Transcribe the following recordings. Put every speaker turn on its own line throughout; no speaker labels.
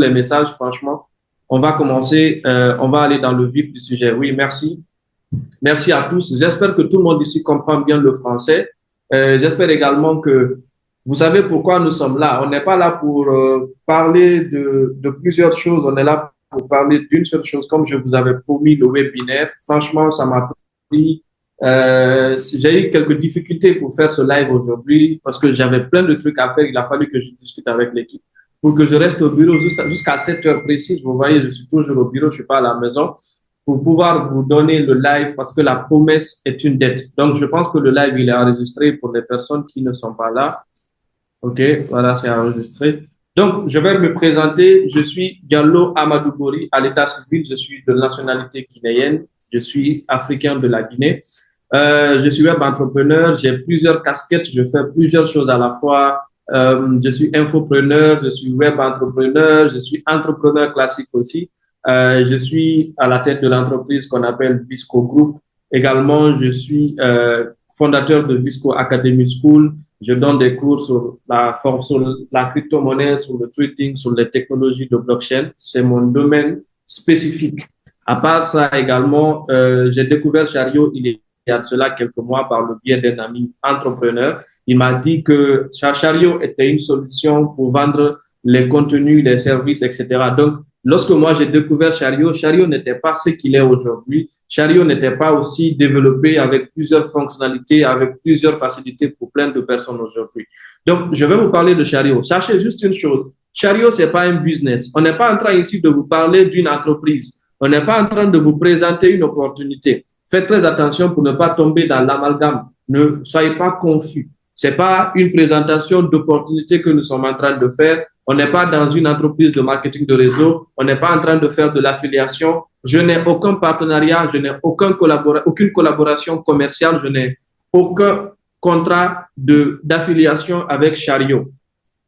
les messages, franchement. On va commencer, on va aller dans le vif du sujet. Oui, merci. Merci à tous. J'espère que tout le monde ici comprend bien le français. J'espère également que vous savez pourquoi nous sommes là. On n'est pas là pour parler de plusieurs choses. On est là pour parler d'une seule chose. Comme je vous avais promis, le webinaire. Franchement, ça m'a pris. J'ai eu quelques difficultés pour faire ce live aujourd'hui parce que j'avais plein de trucs à faire. Il a fallu que je discute avec l'équipe pour que je reste au bureau jusqu'à 7 heures précises. Vous voyez, je suis toujours au bureau, je suis pas à la maison pour pouvoir vous donner le live parce que la promesse est une dette. Donc, je pense que le live, il est enregistré pour les personnes qui ne sont pas là. OK, voilà, c'est enregistré. Donc, je vais me présenter. Je suis Diallo Amadou Bori à l'état civil. Je suis de nationalité guinéenne. Je suis africain de la Guinée. Je suis web entrepreneur. J'ai plusieurs casquettes. Je fais plusieurs choses à la fois. Je suis infopreneur. Je suis web entrepreneur. Je suis entrepreneur classique aussi. Je suis à la tête de l'entreprise qu'on appelle Visco Group. Également, je suis fondateur de Visco Academy School. Je donne des cours sur sur la crypto-monnaie, sur le trading, sur les technologies de blockchain. C'est mon domaine spécifique. À part ça également, j'ai découvert Chariot il y a de cela quelques mois par le biais d'un ami entrepreneur. Il m'a dit que Chariot était une solution pour vendre les contenus, les services, etc. Donc, lorsque moi j'ai découvert Chariot, Chariot n'était pas ce qu'il est aujourd'hui. Chariot n'était pas aussi développé avec plusieurs fonctionnalités, avec plusieurs facilités pour plein de personnes aujourd'hui. Donc, je vais vous parler de Chariot. Sachez juste une chose. Chariot, c'est pas un business. On n'est pas en train ici de vous parler d'une entreprise. On n'est pas en train de vous présenter une opportunité. Faites très attention pour ne pas tomber dans l'amalgame. Ne soyez pas confus. C'est pas une présentation d'opportunité que nous sommes en train de faire. On n'est pas dans une entreprise de marketing de réseau. On n'est pas en train de faire de l'affiliation. Je n'ai aucun partenariat. Je n'ai aucune collaboration commerciale. Je n'ai aucun contrat d'affiliation avec Chariot.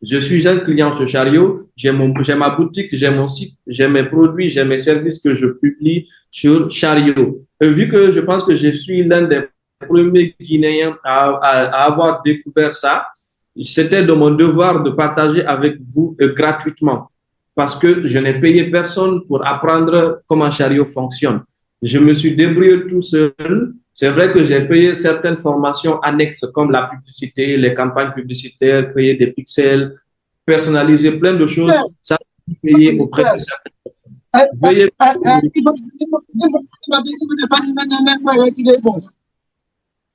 Je suis un client sur Chariot. J'ai ma boutique, j'ai mon site, j'ai mes produits, j'ai mes services que je publie sur Chariot. Et vu que je pense que je suis l'un des premiers Guinéens à avoir découvert ça, c'était de mon devoir de partager avec vous gratuitement parce que je n'ai payé personne pour apprendre comment Chariot fonctionne. Je me suis débrouillé tout seul. C'est vrai que j'ai payé certaines formations annexes comme la publicité, les campagnes publicitaires, créer des pixels, personnaliser plein de choses. Ça, j'ai payé auprès de certaines personnes. Veuillez.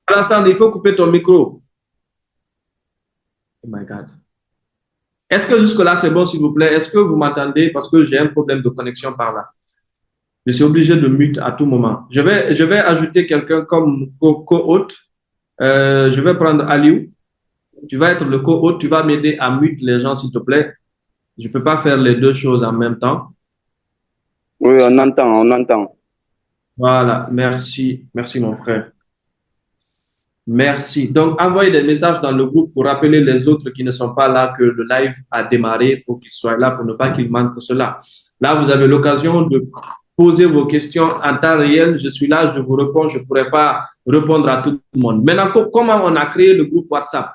Alassane, il faut couper ton micro. Oh my God. Est-ce que jusque-là, c'est bon, s'il vous plaît? Est-ce que vous m'entendez? Parce que j'ai un problème de connexion par là. Je suis obligé de mute à tout moment. Je vais ajouter quelqu'un comme co-hôte. Je vais prendre Aliou. Tu vas être le co-hôte. Tu vas m'aider à mute les gens, s'il te plaît. Je ne peux pas faire les deux choses en même temps.
Oui, on entend, on entend.
Voilà. Merci. Merci, mon frère. Merci. Donc, envoyez des messages dans le groupe pour rappeler les autres qui ne sont pas là que le live a démarré pour qu'ils soient là pour ne pas qu'ils manquent cela. Là, vous avez l'occasion de poser vos questions en temps réel. Je suis là, je vous réponds. Je ne pourrai pas répondre à tout le monde. Maintenant, comment on a créé le groupe WhatsApp?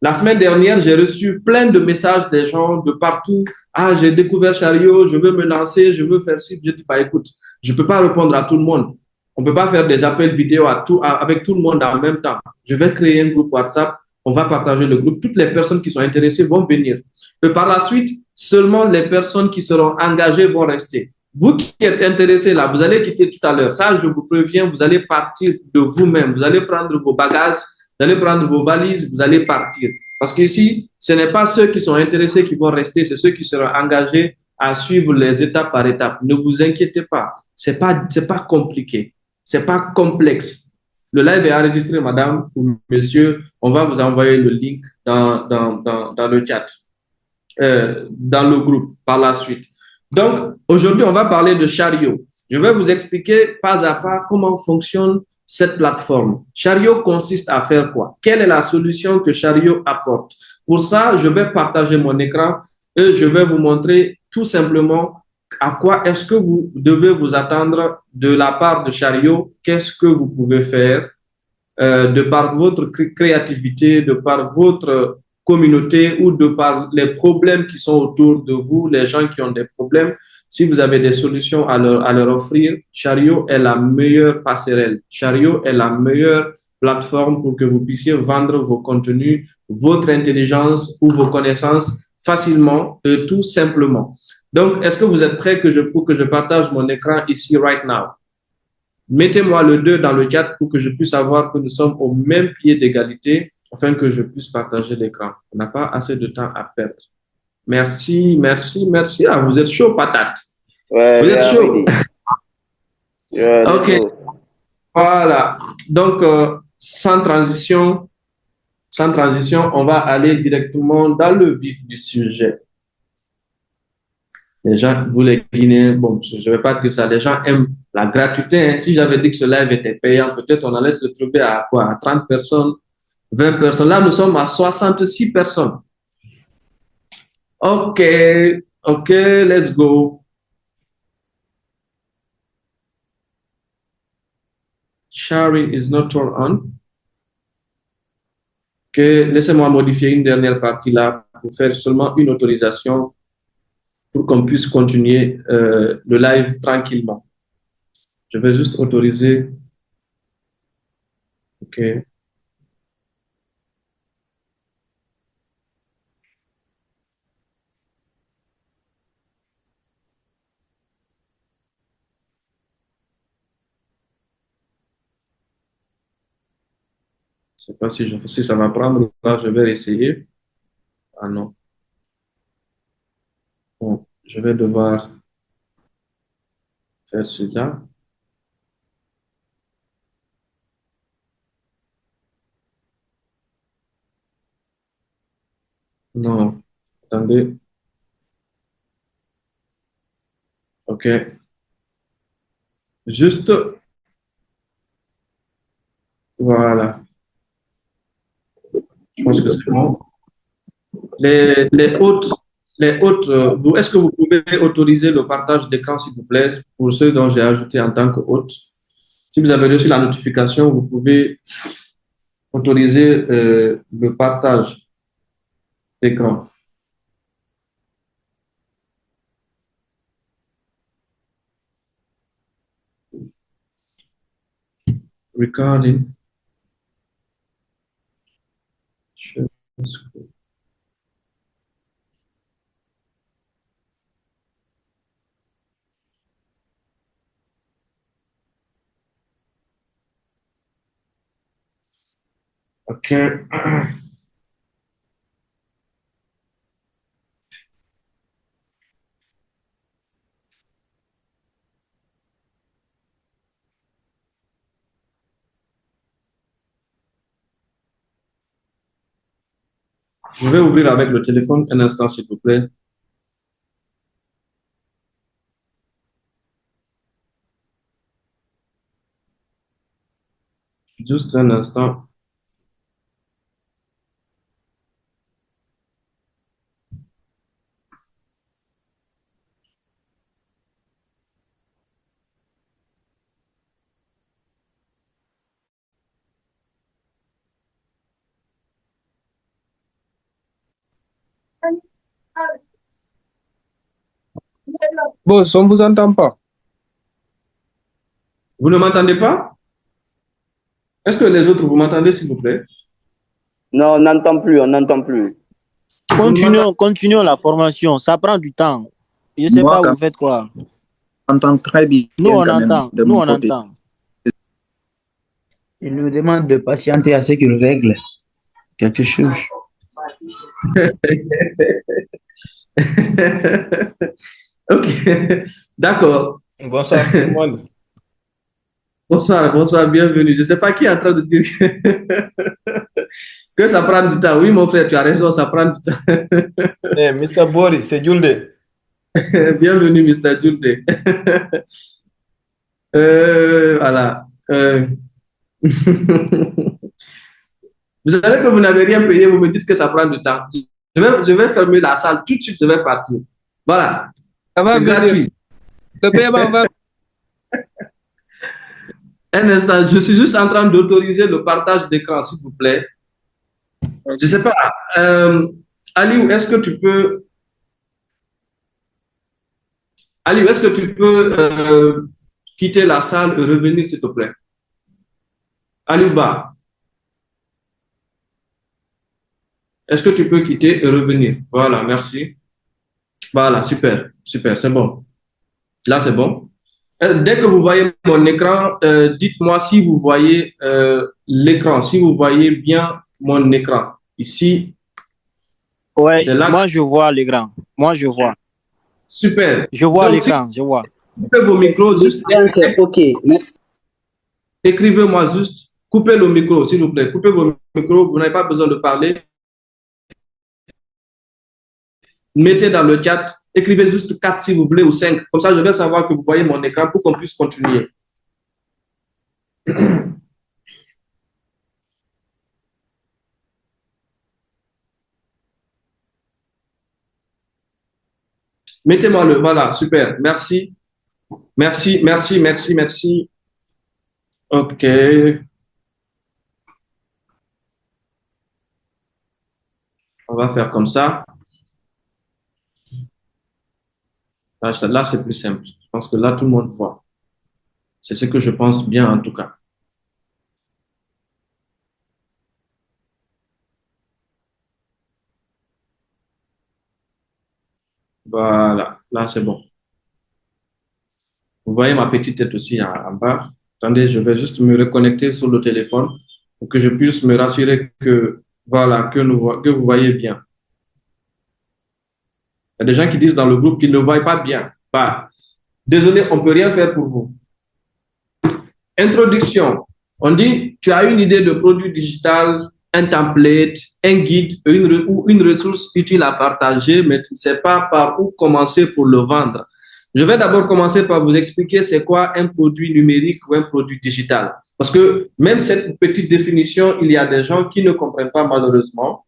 La semaine dernière, j'ai reçu plein de messages des gens de partout. Ah, j'ai découvert Chariot, je veux me lancer, je veux faire ci. Je dis, bah, écoute, je ne peux pas répondre à tout le monde. On ne peut pas faire des appels vidéo avec tout le monde en même temps. Je vais créer un groupe WhatsApp. On va partager le groupe. Toutes les personnes qui sont intéressées vont venir. Et par la suite, seulement les personnes qui seront engagées vont rester. Vous qui êtes intéressés là, vous allez quitter tout à l'heure. Ça, je vous préviens, vous allez partir de vous-même. Vous allez prendre vos bagages, vous allez prendre vos valises, vous allez partir. Parce qu'ici, ce n'est pas ceux qui sont intéressés qui vont rester, c'est ceux qui seront engagés à suivre les étapes par étapes. Ne vous inquiétez pas. C'est pas compliqué. C'est pas complexe. Le live est enregistré, madame ou monsieur. On va vous envoyer le link dans le chat, dans le groupe par la suite. Donc, aujourd'hui, on va parler de Chariot. Je vais vous expliquer pas à pas comment fonctionne cette plateforme. Chariot consiste à faire quoi? Quelle est la solution que Chariot apporte? Pour ça, je vais partager mon écran et je vais vous montrer tout simplement à quoi est-ce que vous devez vous attendre de la part de Chariot? Qu'est-ce que vous pouvez faire de par votre créativité, de par votre communauté ou de par les problèmes qui sont autour de vous, les gens qui ont des problèmes, si vous avez des solutions à leur offrir, Chariot est la meilleure passerelle. Chariot est la meilleure plateforme pour que vous puissiez vendre vos contenus, votre intelligence ou vos connaissances facilement et tout simplement. Donc, est-ce que vous êtes prêts pour que je partage mon écran ici, right now? Mettez-moi le 2 dans le chat pour que je puisse savoir que nous sommes au même pied d'égalité afin que je puisse partager l'écran. On n'a pas assez de temps à perdre. Merci, merci, merci. Ah, vous êtes chaud, patate.
Ouais,
Vous êtes chaud.
Yeah,
OK. Voilà. Donc, sans transition, on va aller directement dans le vif du sujet. Les gens, vous les Guinéens, bon, je ne vais pas dire ça, les gens aiment la gratuité. Hein. Si j'avais dit que ce live était payant, peut-être on allait se retrouver à quoi? À 30 personnes, 20 personnes. Là, nous sommes à 66 personnes. OK, OK, let's go. Sharing is not turned on. OK, laissez-moi modifier une dernière partie là pour faire seulement une autorisation pour qu'on puisse continuer le live tranquillement. Je vais juste autoriser. OK. Je ne sais pas si ça va prendre. Là, je vais essayer. Ah non. Bon, je vais devoir faire cela. Non. Attendez. OK. Juste. Voilà. Je pense que c'est bon. Les hôtes, est-ce que vous pouvez autoriser le partage d'écran, s'il vous plaît, pour ceux dont j'ai ajouté en tant que hôte? Si vous avez reçu la notification, vous pouvez autoriser le partage d'écran. Recording. OK. Je vais ouvrir avec le téléphone un instant, s'il vous plaît. Juste un instant.
Boss, on vous entend pas.
Vous ne m'entendez pas? Est-ce que les autres, vous m'entendez, s'il vous plaît?
Non, on n'entend plus, on n'entend plus.
Continuons la formation, ça prend du temps. Je ne sais pas, vous faites quoi?
On entend très bien.
Nous, on entend. Nous, on entend.
Il nous demande de patienter à ce qu'il règle quelque chose.
OK, d'accord.
Bonsoir tout le monde.
Bonsoir, bonsoir, bienvenue. Je ne sais pas qui est en train de dire que ça prend du temps. Oui, mon frère, tu as raison, ça prend du temps.
Eh, Mr. Boris, c'est Julde.
Bienvenue, Mr. Julde. Voilà. Vous savez que vous n'avez rien payé, vous me dites que ça prend du temps. Je vais fermer la salle tout de suite, je vais partir. Voilà.
Ça va
C'est gratuit.
Le paiement va.
Un instant, je suis juste en train d'autoriser le partage d'écran, s'il vous plaît. Je sais pas. Aliou, est-ce que tu peux, Aliou, est-ce que tu peux quitter la salle et revenir, s'il te plaît? Aliou Ba, est-ce que tu peux quitter et revenir? Voilà, merci. Voilà, super, super, c'est bon. Là, c'est bon. Dès que vous voyez mon écran, dites-moi si vous voyez l'écran, si vous voyez bien mon écran. Ici,
Ouais,
c'est là.
moi je vois l'écran. Moi je vois.
Super.
Je vois
Donc, si
l'écran, je vois.
vous coupez vos micros, juste
C'est OK. Merci.
écrivez-moi juste, coupez le micro, s'il vous plaît. Coupez vos micros, vous n'avez pas besoin de parler. Mettez dans le chat, écrivez juste 4 si vous voulez ou 5. Comme ça, je vais savoir que vous voyez mon écran pour qu'on puisse continuer. Mettez-moi le, voilà, super. Merci. Merci, merci, merci, merci. OK. On va faire comme ça. Là, c'est plus simple. Je pense que là, tout le monde voit. C'est ce que je pense bien, en tout cas. Voilà. Là, c'est bon. Vous voyez ma petite tête aussi en bas. Attendez, je vais juste me reconnecter sur le téléphone pour que je puisse me rassurer que, voilà, que vous voyez bien. Il y a des gens qui disent dans le groupe qu'ils ne voient pas bien. Bah, désolé, on ne peut rien faire pour vous. Introduction. On dit, tu as une idée de produit digital, un template, un guide ou une ressource utile à partager, mais tu ne sais pas par où commencer pour le vendre. Je vais d'abord commencer par vous expliquer c'est quoi un produit numérique ou un produit digital. Parce que même cette petite définition, il y a des gens qui ne comprennent pas malheureusement.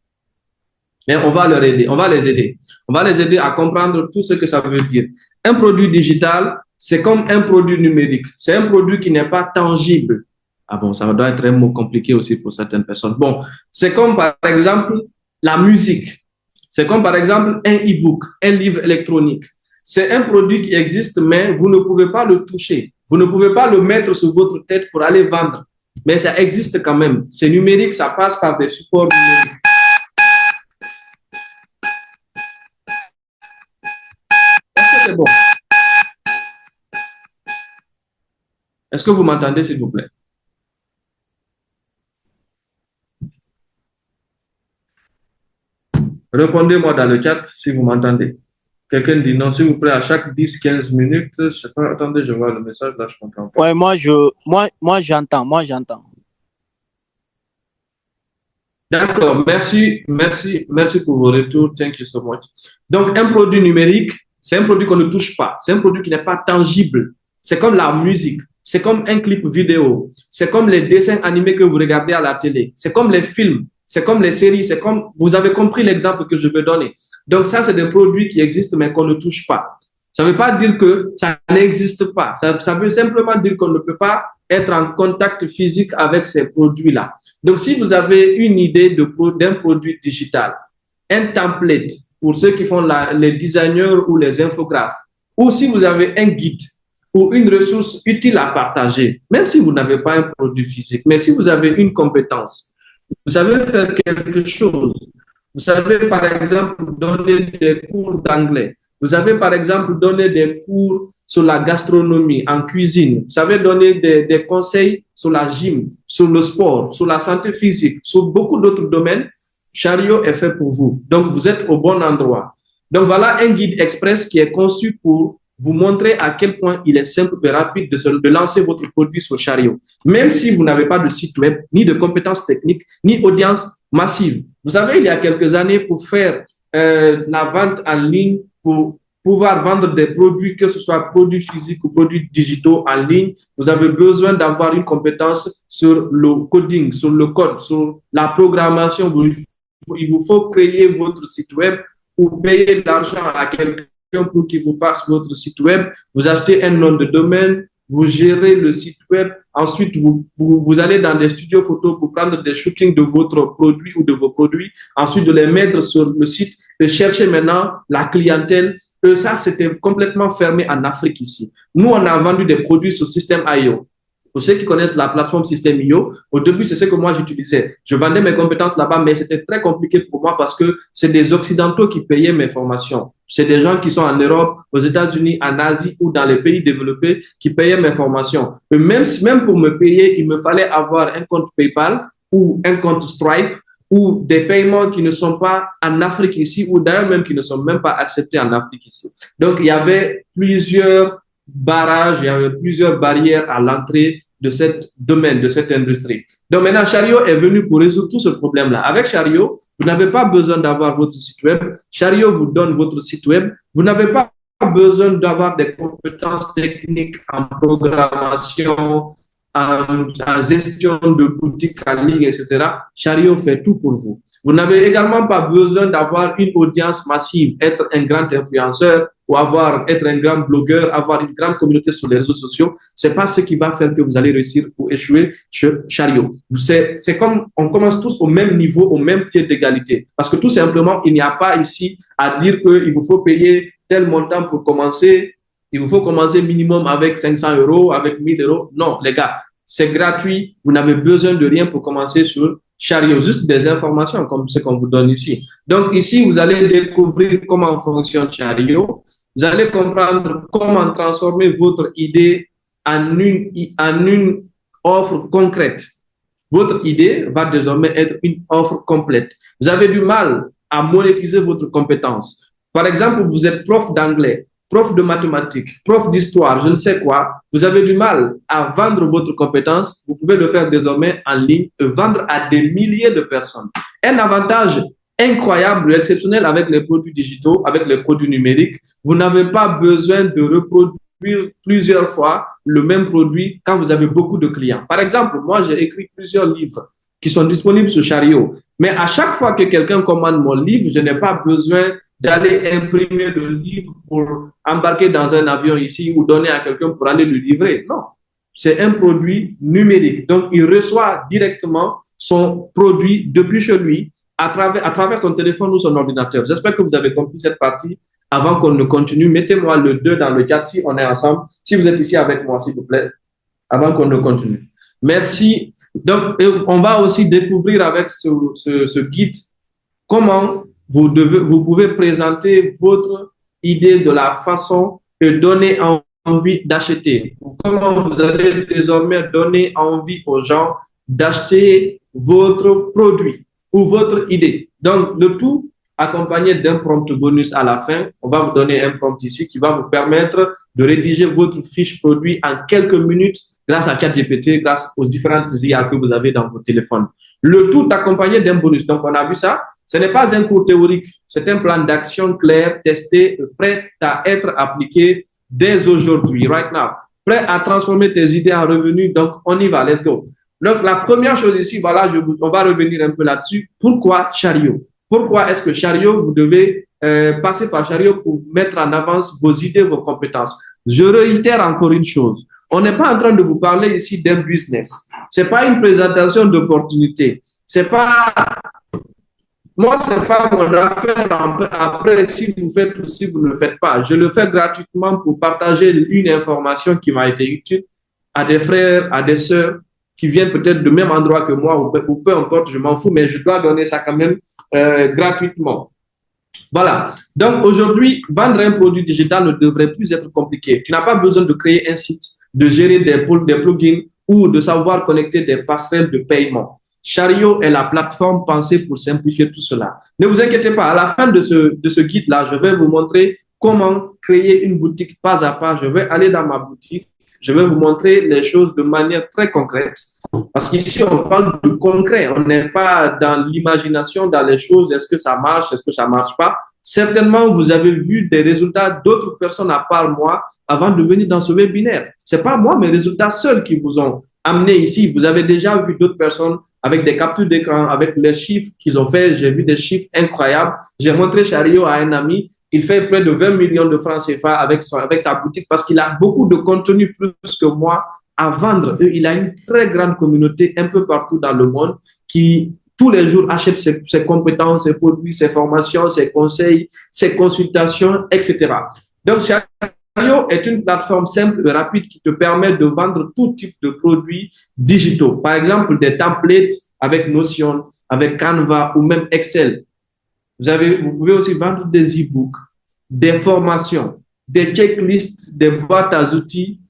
Mais on va leur aider, on va les aider. On va les aider à comprendre tout ce que ça veut dire. Un produit digital, c'est comme un produit numérique. C'est un produit qui n'est pas tangible. Ah bon, ça doit être un mot compliqué aussi pour certaines personnes. Bon, c'est comme par exemple la musique. C'est comme par exemple un e-book, un livre électronique. C'est un produit qui existe, mais vous ne pouvez pas le toucher. Vous ne pouvez pas le mettre sur votre tête pour aller vendre. Mais ça existe quand même. C'est numérique, ça passe par des supports numériques. Est-ce que c'est bon? Est-ce que vous m'entendez, s'il vous plaît? Répondez-moi dans le chat si vous m'entendez. Quelqu'un dit non, s'il vous plaît, à chaque 10-15 minutes, je sais pas, attendez, je vois le message, là, je comprends pas.
Ouais, moi j'entends.
D'accord, merci pour vos retours. Thank you so much. Donc, un produit numérique, c'est un produit qu'on ne touche pas. C'est un produit qui n'est pas tangible. C'est comme la musique. C'est comme un clip vidéo. C'est comme les dessins animés que vous regardez à la télé. C'est comme les films. C'est comme les séries. C'est comme, vous avez compris l'exemple que je vais donner. Donc, ça, c'est des produits qui existent, mais qu'on ne touche pas. Ça ne veut pas dire que ça n'existe pas. Ça veut simplement dire qu'on ne peut pas être en contact physique avec ces produits-là. Donc, si vous avez une idée d'un produit digital, un template pour ceux qui font les designers ou les infographes, ou si vous avez un guide ou une ressource utile à partager, même si vous n'avez pas un produit physique, mais si vous avez une compétence, vous savez faire quelque chose. Vous savez, par exemple, donner des cours d'anglais. Vous savez, par exemple, donner des cours sur la gastronomie, en cuisine. Vous savez donner des conseils sur la gym, sur le sport, sur la santé physique, sur beaucoup d'autres domaines. Chariot est fait pour vous. Donc, vous êtes au bon endroit. Donc, voilà un guide express qui est conçu pour vous montrer à quel point il est simple et rapide de lancer votre produit sur Chariot. Même si vous n'avez pas de site web, ni de compétences techniques, ni audience massive. Vous savez, il y a quelques années, pour faire la vente en ligne, pour pouvoir vendre des produits, que ce soit produits physiques ou produits digitaux en ligne, vous avez besoin d'avoir une compétence sur le coding, sur le code, sur la programmation. Il vous faut créer votre site web ou payer de l'argent à quelqu'un pour qu'il vous fasse votre site web. Vous achetez un nom de domaine, vous gérez le site web. Ensuite, vous allez dans des studios photos pour prendre des shootings de votre produit ou de vos produits. Ensuite, de les mettre sur le site et chercher maintenant la clientèle. Ça, c'était complètement fermé en Afrique ici. Nous, on a vendu des produits sur System.io. Pour ceux qui connaissent la plateforme System.io, au début, c'est ce que moi j'utilisais. Je vendais mes compétences là-bas, mais c'était très compliqué pour moi parce que c'est des Occidentaux qui payaient mes formations. C'est des gens qui sont en Europe, aux États-Unis, en Asie ou dans les pays développés qui payaient mes formations. Et même pour me payer, il me fallait avoir un compte PayPal ou un compte Stripe ou des paiements qui ne sont pas en Afrique ici ou d'ailleurs même qui ne sont même pas acceptés en Afrique ici. Donc, il y avait plusieurs barrages, il y avait plusieurs barrières à l'entrée de ce domaine, de cette industrie. Donc maintenant, Chariot est venu pour résoudre tout ce problème-là. Avec Chariot, vous n'avez pas besoin d'avoir votre site web. Chariot vous donne votre site web. Vous n'avez pas besoin d'avoir des compétences techniques en programmation, en gestion de boutiques en ligne, etc. Chariot fait tout pour vous. Vous n'avez également pas besoin d'avoir une audience massive, être un grand influenceur ou être un grand blogueur, avoir une grande communauté sur les réseaux sociaux. C'est pas ce qui va faire que vous allez réussir ou échouer chez Chariot. C'est comme on commence tous au même niveau, au même pied d'égalité. Parce que tout simplement, il n'y a pas ici à dire qu'il vous faut payer tel montant pour commencer. Il vous faut commencer minimum avec 500 €, avec 1000 €. Non, les gars, c'est gratuit. Vous n'avez besoin de rien pour commencer sur Chariot, juste des informations comme ce qu'on vous donne ici. Donc ici, vous allez découvrir comment fonctionne Chariot. Vous allez comprendre comment transformer votre idée en une offre concrète. Votre idée va désormais être une offre complète. Vous avez du mal à monétiser votre compétence. Par exemple, vous êtes prof d'anglais, prof de mathématiques, prof d'histoire, je ne sais quoi, vous avez du mal à vendre votre compétence, vous pouvez le faire désormais en ligne et vendre à des milliers de personnes. Un avantage incroyable, exceptionnel avec les produits digitaux, avec les produits numériques, vous n'avez pas besoin de reproduire plusieurs fois le même produit quand vous avez beaucoup de clients. Par exemple, moi, j'ai écrit plusieurs livres qui sont disponibles sur Chariot, mais à chaque fois que quelqu'un commande mon livre, je n'ai pas besoin d'aller imprimer le livre pour embarquer dans un avion ici ou donner à quelqu'un pour aller le livrer. Non, c'est un produit numérique. Donc, il reçoit directement son produit depuis chez lui à travers son téléphone ou son ordinateur. J'espère que vous avez compris cette partie. Avant qu'on ne continue, mettez-moi le 2 dans le chat si on est ensemble. Si vous êtes ici avec moi, s'il vous plaît, avant qu'on ne continue. Merci. Donc, on va aussi découvrir avec ce guide comment vous pouvez présenter votre idée de la façon et donner envie d'acheter. Comment vous allez désormais donner envie aux gens d'acheter votre produit ou votre idée. Donc, le tout accompagné d'un prompt bonus à la fin. On va vous donner un prompt ici qui va vous permettre de rédiger votre fiche produit en quelques minutes grâce à ChatGPT, grâce aux différentes IA que vous avez dans vos téléphones. Le tout accompagné d'un bonus. Donc, on a vu ça. Ce n'est pas un cours théorique, c'est un plan d'action clair, testé, prêt à être appliqué dès aujourd'hui, right now. Prêt à transformer tes idées en revenus. Donc, on y va, let's go. Donc, la première chose ici, voilà, on va revenir un peu là-dessus. Pourquoi Chariot? Pourquoi est-ce que Chariot, vous devez passer par Chariot pour mettre en avance vos idées, vos compétences? Je réitère encore une chose. On n'est pas en train de vous parler ici d'un business. C'est pas une présentation d'opportunité. C'est pas... Moi, c'est pas mon affaire. Après, si vous faites ou si vous ne le faites pas, je le fais gratuitement pour partager une information qui m'a été utile à des frères, à des sœurs qui viennent peut-être du même endroit que moi ou peu importe, je m'en fous, mais je dois donner ça quand même gratuitement. Voilà. Donc, aujourd'hui, vendre un produit digital ne devrait plus être compliqué. Tu n'as pas besoin de créer un site, de gérer des plugins ou de savoir connecter des passerelles de paiement. Chariot est la plateforme pensée pour simplifier tout cela. Ne vous inquiétez pas, à la fin de ce guide-là, je vais vous montrer comment créer une boutique pas à pas. Je vais aller dans ma boutique, je vais vous montrer les choses de manière très concrète. Parce qu'ici, on parle de concret. On n'est pas dans l'imagination, dans les choses. Est-ce que ça marche? Est-ce que ça marche pas? Certainement, vous avez vu des résultats d'autres personnes à part moi avant de venir dans ce webinaire. C'est pas moi, mes résultats seuls qui vous ont amené ici. Vous avez déjà vu d'autres personnes avec des captures d'écran, avec les chiffres qu'ils ont fait. J'ai vu des chiffres incroyables. J'ai montré Chariot à un ami Il fait près de 20 millions de francs CFA avec sa boutique parce qu'il a beaucoup de contenu plus que moi à vendre. Il a une très grande communauté un peu partout dans le monde qui, tous les jours, achète ses compétences, ses produits, ses formations, ses conseils, ses consultations, etc. Donc, Chariot est une plateforme simple et rapide qui te permet de vendre tout type de produits digitaux. Par exemple, des templates avec Notion, avec Canva ou même Excel. Vous pouvez aussi vendre des e-books, des formations, des checklists, des boîtes à outils,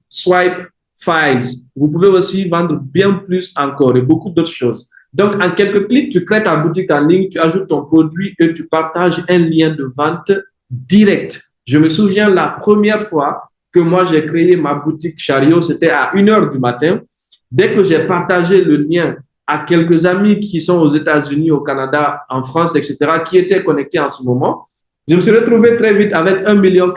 swipe files. Vous pouvez aussi vendre bien plus encore et beaucoup d'autres choses. Donc, en quelques clics, tu crées ta boutique en ligne, tu ajoutes ton produit et tu partages un lien de vente direct. Je me souviens la première fois que moi j'ai créé ma boutique Chariot, c'était à 1h du matin. Dès que j'ai partagé le lien à quelques amis qui sont aux États-Unis, au Canada, en France, etc., qui étaient connectés en ce moment, je me suis retrouvé très vite avec 1,4 million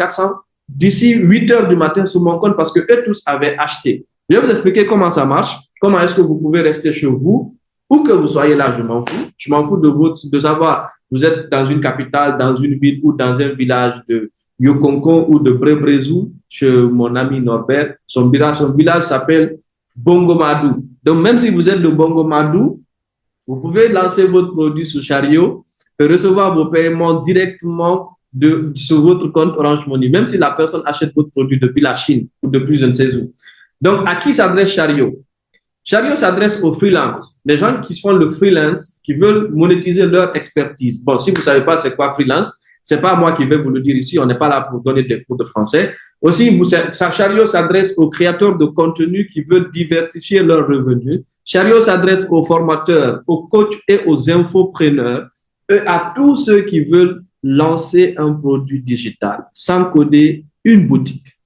d'ici 8h du matin sur mon compte parce que eux tous avaient acheté. Je vais vous expliquer comment ça marche, comment est-ce que vous pouvez rester chez vous, où que vous soyez là, je m'en fous. Je m'en fous de savoir, vous êtes dans une capitale, dans une ville ou dans un village de Yokonko ou de Brébrezou, chez mon ami Norbert. Son village s'appelle Bongomadou. Donc, même si vous êtes de Bongomadou, vous pouvez lancer votre produit sur Chariot et recevoir vos paiements directement sur votre compte Orange Money, même si la personne achète votre produit depuis la Chine ou depuis je ne sais où. Donc, à qui s'adresse Chariot? Chariot s'adresse aux freelance, les gens qui font le freelance, qui veulent monétiser leur expertise. Bon, si vous ne savez pas c'est quoi freelance, c'est pas moi qui vais vous le dire ici, on n'est pas là pour donner des cours de français. Aussi, Chariot s'adresse aux créateurs de contenu qui veulent diversifier leurs revenus. Chariot s'adresse aux formateurs, aux coachs et aux infopreneurs, et à tous ceux qui veulent lancer un produit digital sans coder une boutique.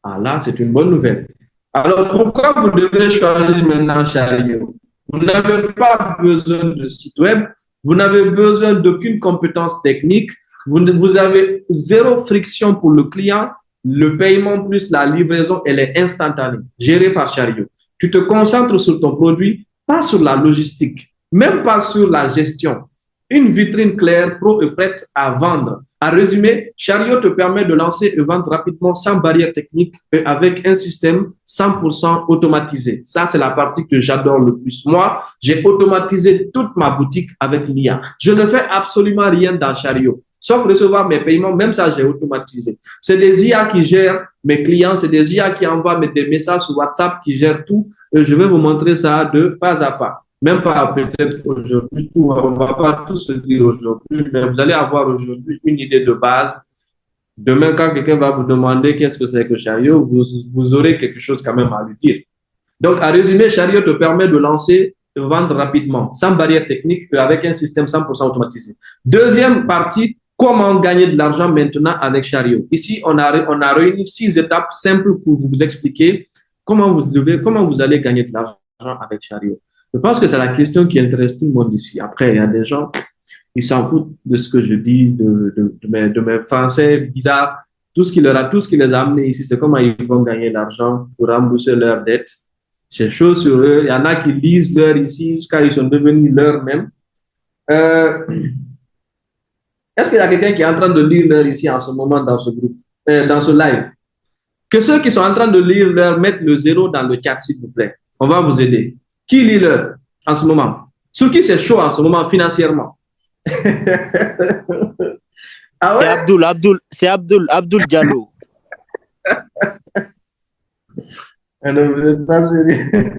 Ah là, c'est une bonne nouvelle. Alors, pourquoi vous devez choisir maintenant Chariot? Vous n'avez pas besoin de site web, vous n'avez besoin d'aucune compétence technique, vous avez zéro friction pour le client, le paiement plus la livraison, elle est instantanée, gérée par Chariot. Tu te concentres sur ton produit, pas sur la logistique, même pas sur la gestion. Une vitrine claire, pro et prête à vendre. En résumé, Chariot te permet de lancer et vendre rapidement sans barrière technique et avec un système 100% automatisé. Ça, c'est la partie que j'adore le plus. Moi, j'ai automatisé toute ma boutique avec l'IA. Je ne fais absolument rien dans Chariot, sauf recevoir mes paiements. Même ça, j'ai automatisé. C'est des IA qui gèrent mes clients, c'est des IA qui envoient des messages sur WhatsApp, qui gèrent tout. Et je vais vous montrer ça de pas à pas. Même pas peut-être aujourd'hui, on ne va pas tout se dire aujourd'hui, mais vous allez avoir aujourd'hui une idée de base. Demain, quand quelqu'un va vous demander qu'est-ce que c'est que Chariot, vous aurez quelque chose quand même à lui dire. Donc, à résumer, Chariot te permet de lancer, de vendre rapidement, sans barrière technique et avec un système 100% automatisé. Deuxième partie, comment gagner de l'argent maintenant avec Chariot. Ici, on a réuni 6 étapes simples pour vous expliquer comment vous allez gagner de l'argent avec Chariot. Je pense que c'est la question qui intéresse tout le monde ici. Après, il y a des gens, ils s'en foutent de ce que je dis, de mes français bizarres. Tout ce qui les a amenés ici, c'est comment ils vont gagner l'argent pour rembourser leurs dettes. C'est chaud sur eux. Il y en a qui lisent l'heure ici jusqu'à ils sont devenus l'heure même. Est-ce qu'il y a quelqu'un qui est en train de lire l'heure ici en ce moment dans ce groupe, dans ce live? Que ceux qui sont en train de lire l'heure mettent le 0 dans le chat, s'il vous plaît. On va vous aider. Qui lit l'heure en ce moment? Sur qui c'est chaud en ce moment financièrement? Ah ouais?
C'est Abdul Diallo.
Alors, vous êtes pas sérieux.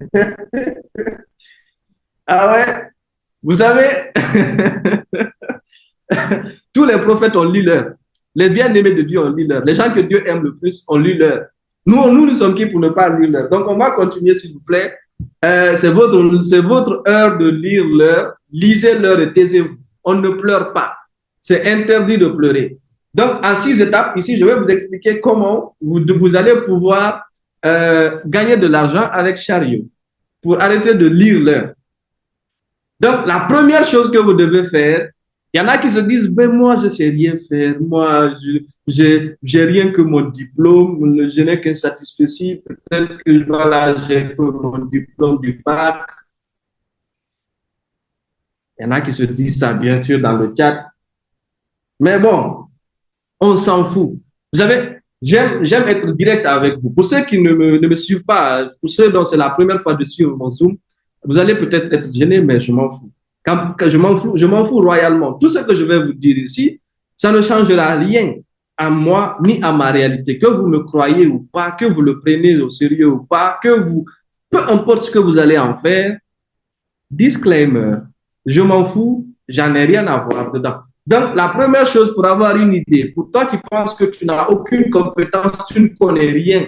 Ah ouais? Vous savez, tous les prophètes ont lu l'heure. Les bien-aimés de Dieu ont lu l'heure. Les gens que Dieu aime le plus ont lu l'heure. Nous sommes qui pour ne pas lire l'heure? Donc, on va continuer, s'il vous plaît. C'est votre heure de lire l'heure. Lisez l'heure et taisez-vous. On ne pleure pas. C'est interdit de pleurer. Donc, en 6 étapes, ici, je vais vous expliquer comment vous allez pouvoir gagner de l'argent avec Chariot pour arrêter de lire l'heure. Donc, la première chose que vous devez faire, il y en a qui se disent, ben moi, je ne sais rien faire. Moi, j'ai rien que mon diplôme. Je n'ai qu'un satisfecit. Peut-être que voilà, j'ai que mon diplôme du bac. Il y en a qui se disent ça, bien sûr, dans le chat. Mais bon, on s'en fout. Vous savez, j'aime être direct avec vous. Pour ceux qui ne me suivent pas, pour ceux dont c'est la première fois de suivre mon Zoom, vous allez peut-être être gênés, mais je m'en fous. Quand je m'en fous royalement. Tout ce que je vais vous dire ici, ça ne changera rien à moi ni à ma réalité. Que vous me croyez ou pas, que vous le preniez au sérieux ou pas, peu importe ce que vous allez en faire, disclaimer, je m'en fous, j'en ai rien à voir dedans. Donc, la première chose pour avoir une idée, pour toi qui penses que tu n'as aucune compétence, tu ne connais rien,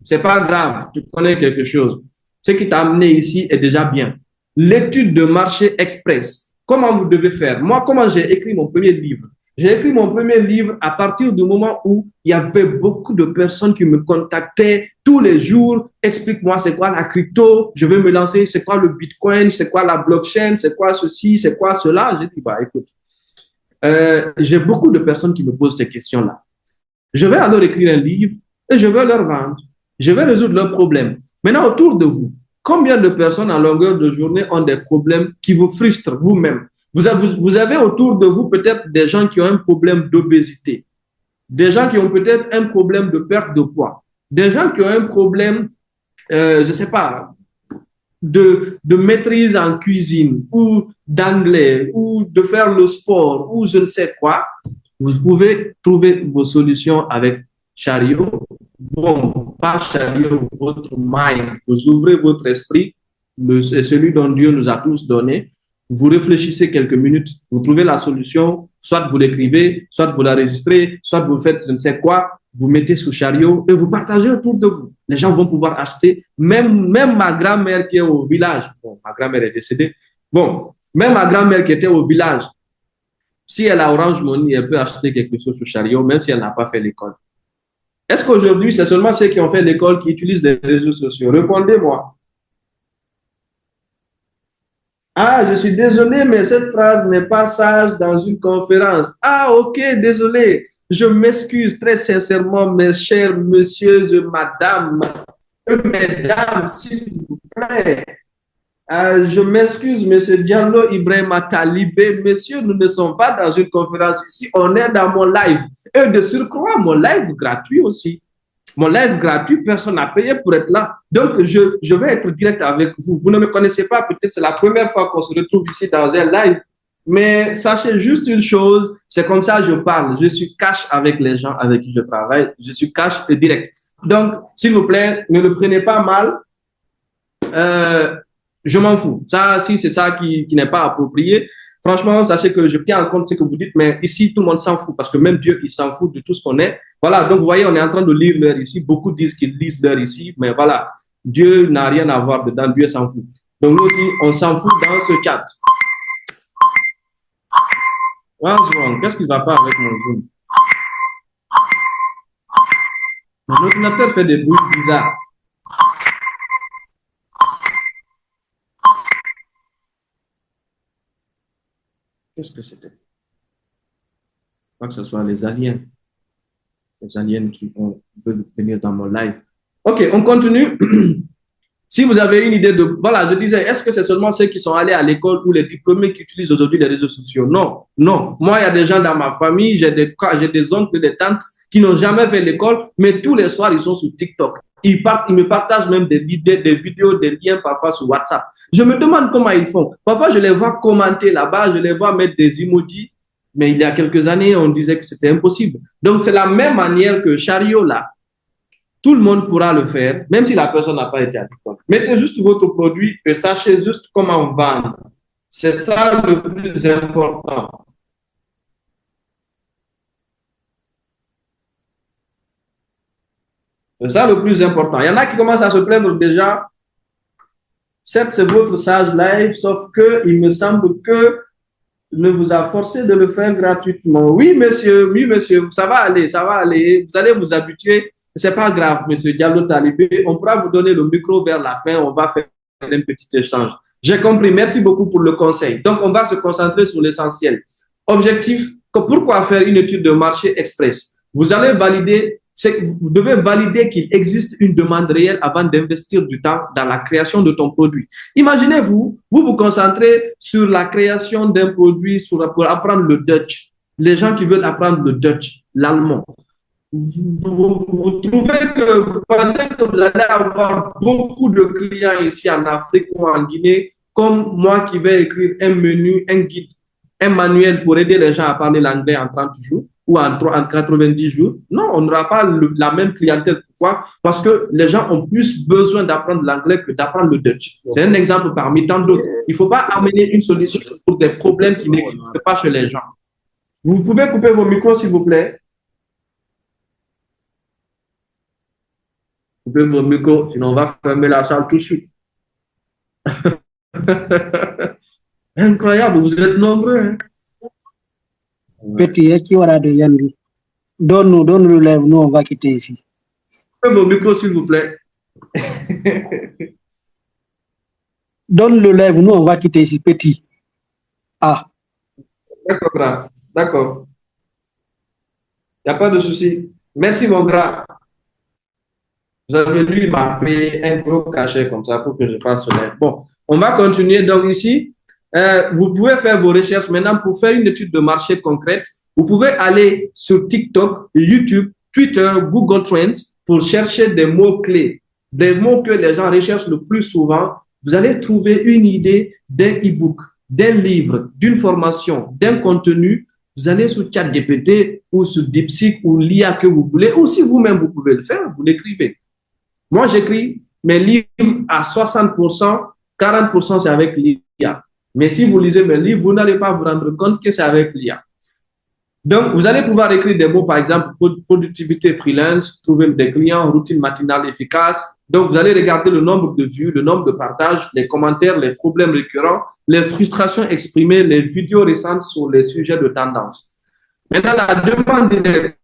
c'est pas grave, tu connais quelque chose. Ce qui t'a amené ici est déjà bien. L'étude de marché express, comment vous devez faire? Moi, comment j'ai écrit mon premier livre? J'ai écrit mon premier livre à partir du moment où il y avait beaucoup de personnes qui me contactaient tous les jours. Explique-moi, c'est quoi la crypto? Je vais me lancer, c'est quoi le Bitcoin? C'est quoi la blockchain? C'est quoi ceci? C'est quoi cela? J'ai dit, bah, écoute, j'ai beaucoup de personnes qui me posent ces questions-là. Je vais alors écrire un livre et je vais leur vendre. Je vais résoudre leurs problèmes. Maintenant, autour de vous, combien de personnes en longueur de journée ont des problèmes qui vous frustrent vous-même? Vous avez autour de vous peut-être des gens qui ont un problème d'obésité, des gens qui ont peut-être un problème de perte de poids, des gens qui ont un problème, je ne sais pas, de maîtrise en cuisine ou d'anglais ou de faire le sport ou je ne sais quoi. Vous pouvez trouver vos solutions avec Chariot. Bon, pas Chariot, votre mind. Vous ouvrez votre esprit, c'est celui dont Dieu nous a tous donné. Vous réfléchissez quelques minutes, vous trouvez la solution, soit vous l'écrivez, soit vous la registrez, soit vous faites je ne sais quoi, vous mettez sous Chariot et vous partagez autour de vous. Les gens vont pouvoir acheter. Même ma grand-mère qui est au village, bon, ma grand-mère est décédée, bon, même ma grand-mère qui était au village, si elle a Orange Money, elle peut acheter quelque chose sur Chariot, même si elle n'a pas fait l'école. Est-ce qu'aujourd'hui, c'est seulement ceux qui ont fait l'école qui utilisent les réseaux sociaux? Répondez-moi. Ah, je suis désolé, mais cette phrase n'est pas sage dans une conférence. Ah, ok, désolé. Je m'excuse très sincèrement, mes chers messieurs et madame, mesdames, s'il vous plaît. Je m'excuse, monsieur Diallo Ibrahima Talibé. Messieurs, nous ne sommes pas dans une conférence ici, on est dans mon live. Et de surcroît, mon live gratuit aussi. Mon live gratuit, personne n'a payé pour être là. Donc, je vais être direct avec vous. Vous ne me connaissez pas, peut-être c'est la première fois qu'on se retrouve ici dans un live. Mais sachez juste une chose, c'est comme ça que je parle. Je suis cash avec les gens avec qui je travaille. Je suis cash et direct. Donc, s'il vous plaît, ne le prenez pas mal. Je m'en fous. Ça, si c'est ça qui n'est pas approprié, franchement, sachez que je tiens en compte ce que vous dites, mais ici, tout le monde s'en fout parce que même Dieu, il s'en fout de tout ce qu'on est. Voilà, donc vous voyez, on est en train de lire l'heure ici. Beaucoup disent qu'ils lisent l'heure ici, mais voilà, Dieu n'a rien à voir dedans, Dieu s'en fout. Donc nous aussi, on s'en fout dans ce chat. What's wrong? Qu'est-ce qui ne va pas avec mon Zoom? Mon ordinateur fait des bruits bizarres. Qu'est-ce que c'était? Je crois que ce soit les aliens. Les aliens qui veulent venir dans mon live. Ok, on continue. Si vous avez une idée de... Voilà, je disais, est-ce que c'est seulement ceux qui sont allés à l'école ou les diplômés qui utilisent aujourd'hui les réseaux sociaux? Non, non. Moi, il y a des gens dans ma famille, j'ai des oncles et des tantes qui n'ont jamais fait l'école, mais tous les soirs, ils sont sur TikTok. Ils me partagent même des vidéos, des liens parfois sur WhatsApp. Je me demande comment ils font. Parfois, je les vois commenter là-bas, je les vois mettre des emojis, mais il y a quelques années, on disait que c'était impossible. Donc, c'est la même manière que Chariot là. Tout le monde pourra le faire, même si la personne n'a pas été à l'école. Mettez juste votre produit et sachez juste comment vendre. C'est ça le plus important. C'est ça le plus important. Il y en a qui commencent à se plaindre déjà. Certes, c'est votre sage live, sauf que il me semble que ne vous a forcé de le faire gratuitement. Oui, monsieur, ça va aller, ça va aller. Vous allez vous habituer. C'est pas grave, monsieur Diallo Talibé. On pourra vous donner le micro vers la fin. On va faire un petit échange. J'ai compris. Merci beaucoup pour le conseil. Donc, on va se concentrer sur l'essentiel. Objectif, pourquoi faire une étude de marché express? Vous allez valider, vous devez valider qu'il existe une demande réelle avant d'investir du temps dans la création de ton produit. Imaginez-vous, vous vous concentrez sur la création d'un produit pour apprendre le Dutch. les gens qui veulent apprendre le Dutch, l'allemand, vous trouvez que vous pensez que vous allez avoir beaucoup de clients ici en Afrique ou en Guinée, comme moi qui vais écrire un menu, un guide, un manuel pour aider les gens à parler l'anglais en 30 jours ou en 90 jours. Non, on n'aura pas la même clientèle. Pourquoi? Parce que les gens ont plus besoin d'apprendre l'anglais que d'apprendre le Dutch. C'est un exemple parmi tant d'autres. Il ne faut pas amener une solution pour des problèmes qui n'existent pas chez les gens. Vous pouvez couper vos micros, s'il vous plaît? Coupez vos micros, sinon on va fermer la salle tout de suite. Incroyable, vous êtes nombreux. Hein?
Petit, qui aura de Yandi. Donne-nous le lève, nous on va quitter ici.
Coupez vos micros, s'il vous plaît.
Donne le lève, nous on va quitter ici, petit. Ah.
D'accord, grand. D'accord. Il n'y a pas de souci. Merci, mon grand. Vous avez lui m'a payé un gros cachet comme ça pour que je fasse cela. Bon, on va continuer. Donc ici, vous pouvez faire vos recherches maintenant pour faire une étude de marché concrète. Vous pouvez aller sur TikTok, YouTube, Twitter, Google Trends pour chercher des mots-clés, des mots que les gens recherchent le plus souvent. Vous allez trouver une idée d'un e-book, d'un livre, d'une formation, d'un contenu. Vous allez sur ChatGPT ou sur DeepSeek ou l'IA que vous voulez, ou si vous-même vous pouvez le faire, vous l'écrivez. Moi, j'écris mes livres à 60%, 40% c'est avec l'IA. Mais si vous lisez mes livres, vous n'allez pas vous rendre compte que c'est avec l'IA. Donc, vous allez pouvoir écrire des mots, par exemple, productivité freelance, trouver des clients, routine matinale efficace. Donc, vous allez regarder le nombre de vues, le nombre de partages, les commentaires, les problèmes récurrents, les frustrations exprimées, les vidéos récentes sur les sujets de tendance. Maintenant, la demande directe.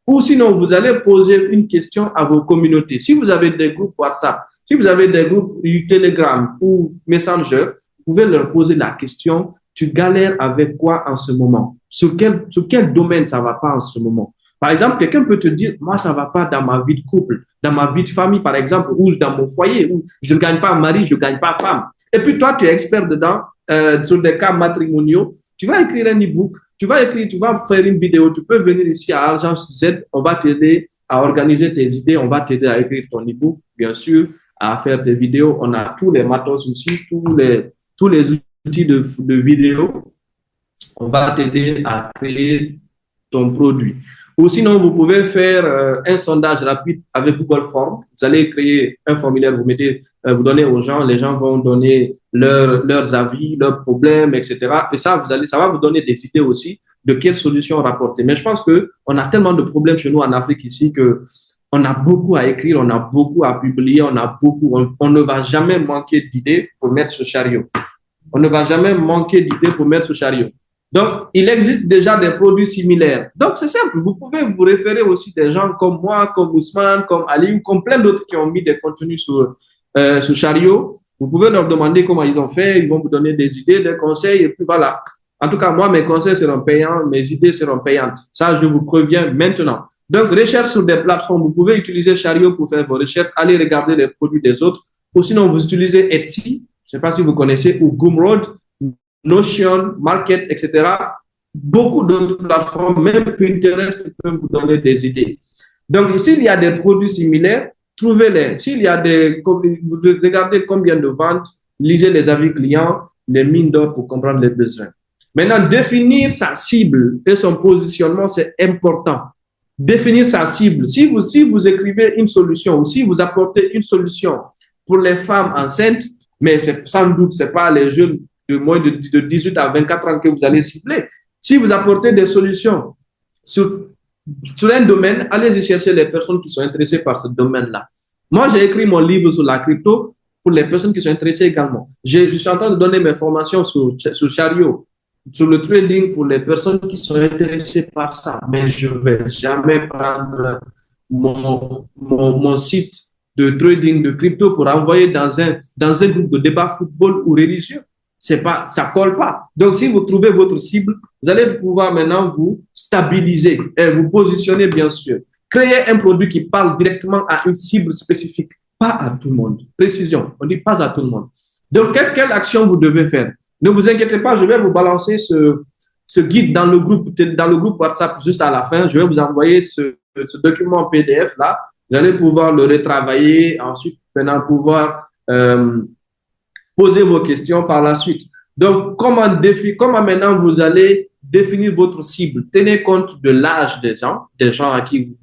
Ou sinon, vous allez poser une question à vos communautés. Si vous avez des groupes WhatsApp, si vous avez des groupes Telegram ou Messenger, vous pouvez leur poser la question, tu galères avec quoi en ce moment? Sur quel domaine ça va pas en ce moment? Par exemple, quelqu'un peut te dire, moi, ça va pas dans ma vie de couple, dans ma vie de famille, par exemple, ou dans mon foyer, où je ne gagne pas mari, je ne gagne pas femme. Et puis toi, tu es expert dedans, sur des cas matrimoniaux. Tu vas écrire un e-book. Tu vas faire une vidéo, tu peux venir ici à Agence Z, on va t'aider à organiser tes idées, on va t'aider à écrire ton e-book, bien sûr, à faire tes vidéos. On a tous les matos ici, tous les outils de vidéo. On va t'aider à créer ton produit. Ou sinon, vous pouvez faire un sondage rapide avec Google Forms. Vous allez créer un formulaire, vous donnez aux gens, les gens vont donner leurs avis, leurs problèmes, etc. Et ça va vous donner des idées aussi de quelles solutions rapporter. Mais je pense que on a tellement de problèmes chez nous en Afrique ici que on a beaucoup à écrire, on a beaucoup à publier, on ne va jamais manquer d'idées pour mettre ce chariot. On ne va jamais manquer d'idées pour mettre ce chariot. Donc, il existe déjà des produits similaires. Donc, c'est simple. Vous pouvez vous référer aussi des gens comme moi, comme Ousmane, comme Ali, comme plein d'autres qui ont mis des contenus sur Chariot. Vous pouvez leur demander comment ils ont fait. Ils vont vous donner des idées, des conseils. Et puis voilà. En tout cas, moi, mes conseils seront payants. Mes idées seront payantes. Ça, je vous préviens maintenant. Donc, recherche sur des plateformes. Vous pouvez utiliser Chariot pour faire vos recherches. Allez regarder les produits des autres. Ou sinon, vous utilisez Etsy. Je ne sais pas si vous connaissez, ou Gumroad, Notion, Market, etc. Beaucoup d'autres plateformes, même Pinterest, peuvent vous donner des idées. Donc, s'il y a des produits similaires, trouvez-les. S'il y a vous regardez combien de ventes, lisez les avis clients, les mines d'or pour comprendre les besoins. Maintenant, définir sa cible et son positionnement, c'est important. Définir sa cible. Si vous écrivez une solution ou si vous apportez une solution pour les femmes enceintes, mais sans doute, ce n'est pas les jeunes de moins de 18 à 24 ans que vous allez cibler. Si vous apportez des solutions sur un domaine, allez-y chercher les personnes qui sont intéressées par ce domaine-là. Moi, j'ai écrit mon livre sur la crypto pour les personnes qui sont intéressées également. Je suis en train de donner mes formations sur Chariot, sur le trading pour les personnes qui sont intéressées par ça. Mais je ne vais jamais prendre mon site de trading de crypto pour envoyer dans un groupe de débat football ou religieux. Ça colle pas. Donc, si vous trouvez votre cible, vous allez pouvoir maintenant vous stabiliser et vous positionner, bien sûr. Créer un produit qui parle directement à une cible spécifique, pas à tout le monde. Précision, on dit pas à tout le monde. Donc, quelle action vous devez faire? Ne vous inquiétez pas, je vais vous balancer ce guide dans le groupe WhatsApp juste à la fin. Je vais vous envoyer ce document PDF là. Vous allez pouvoir le retravailler, ensuite maintenant pouvoir poser vos questions par la suite. Donc, comment maintenant vous allez définir votre cible? Tenez compte de l'âge des gens à qui vous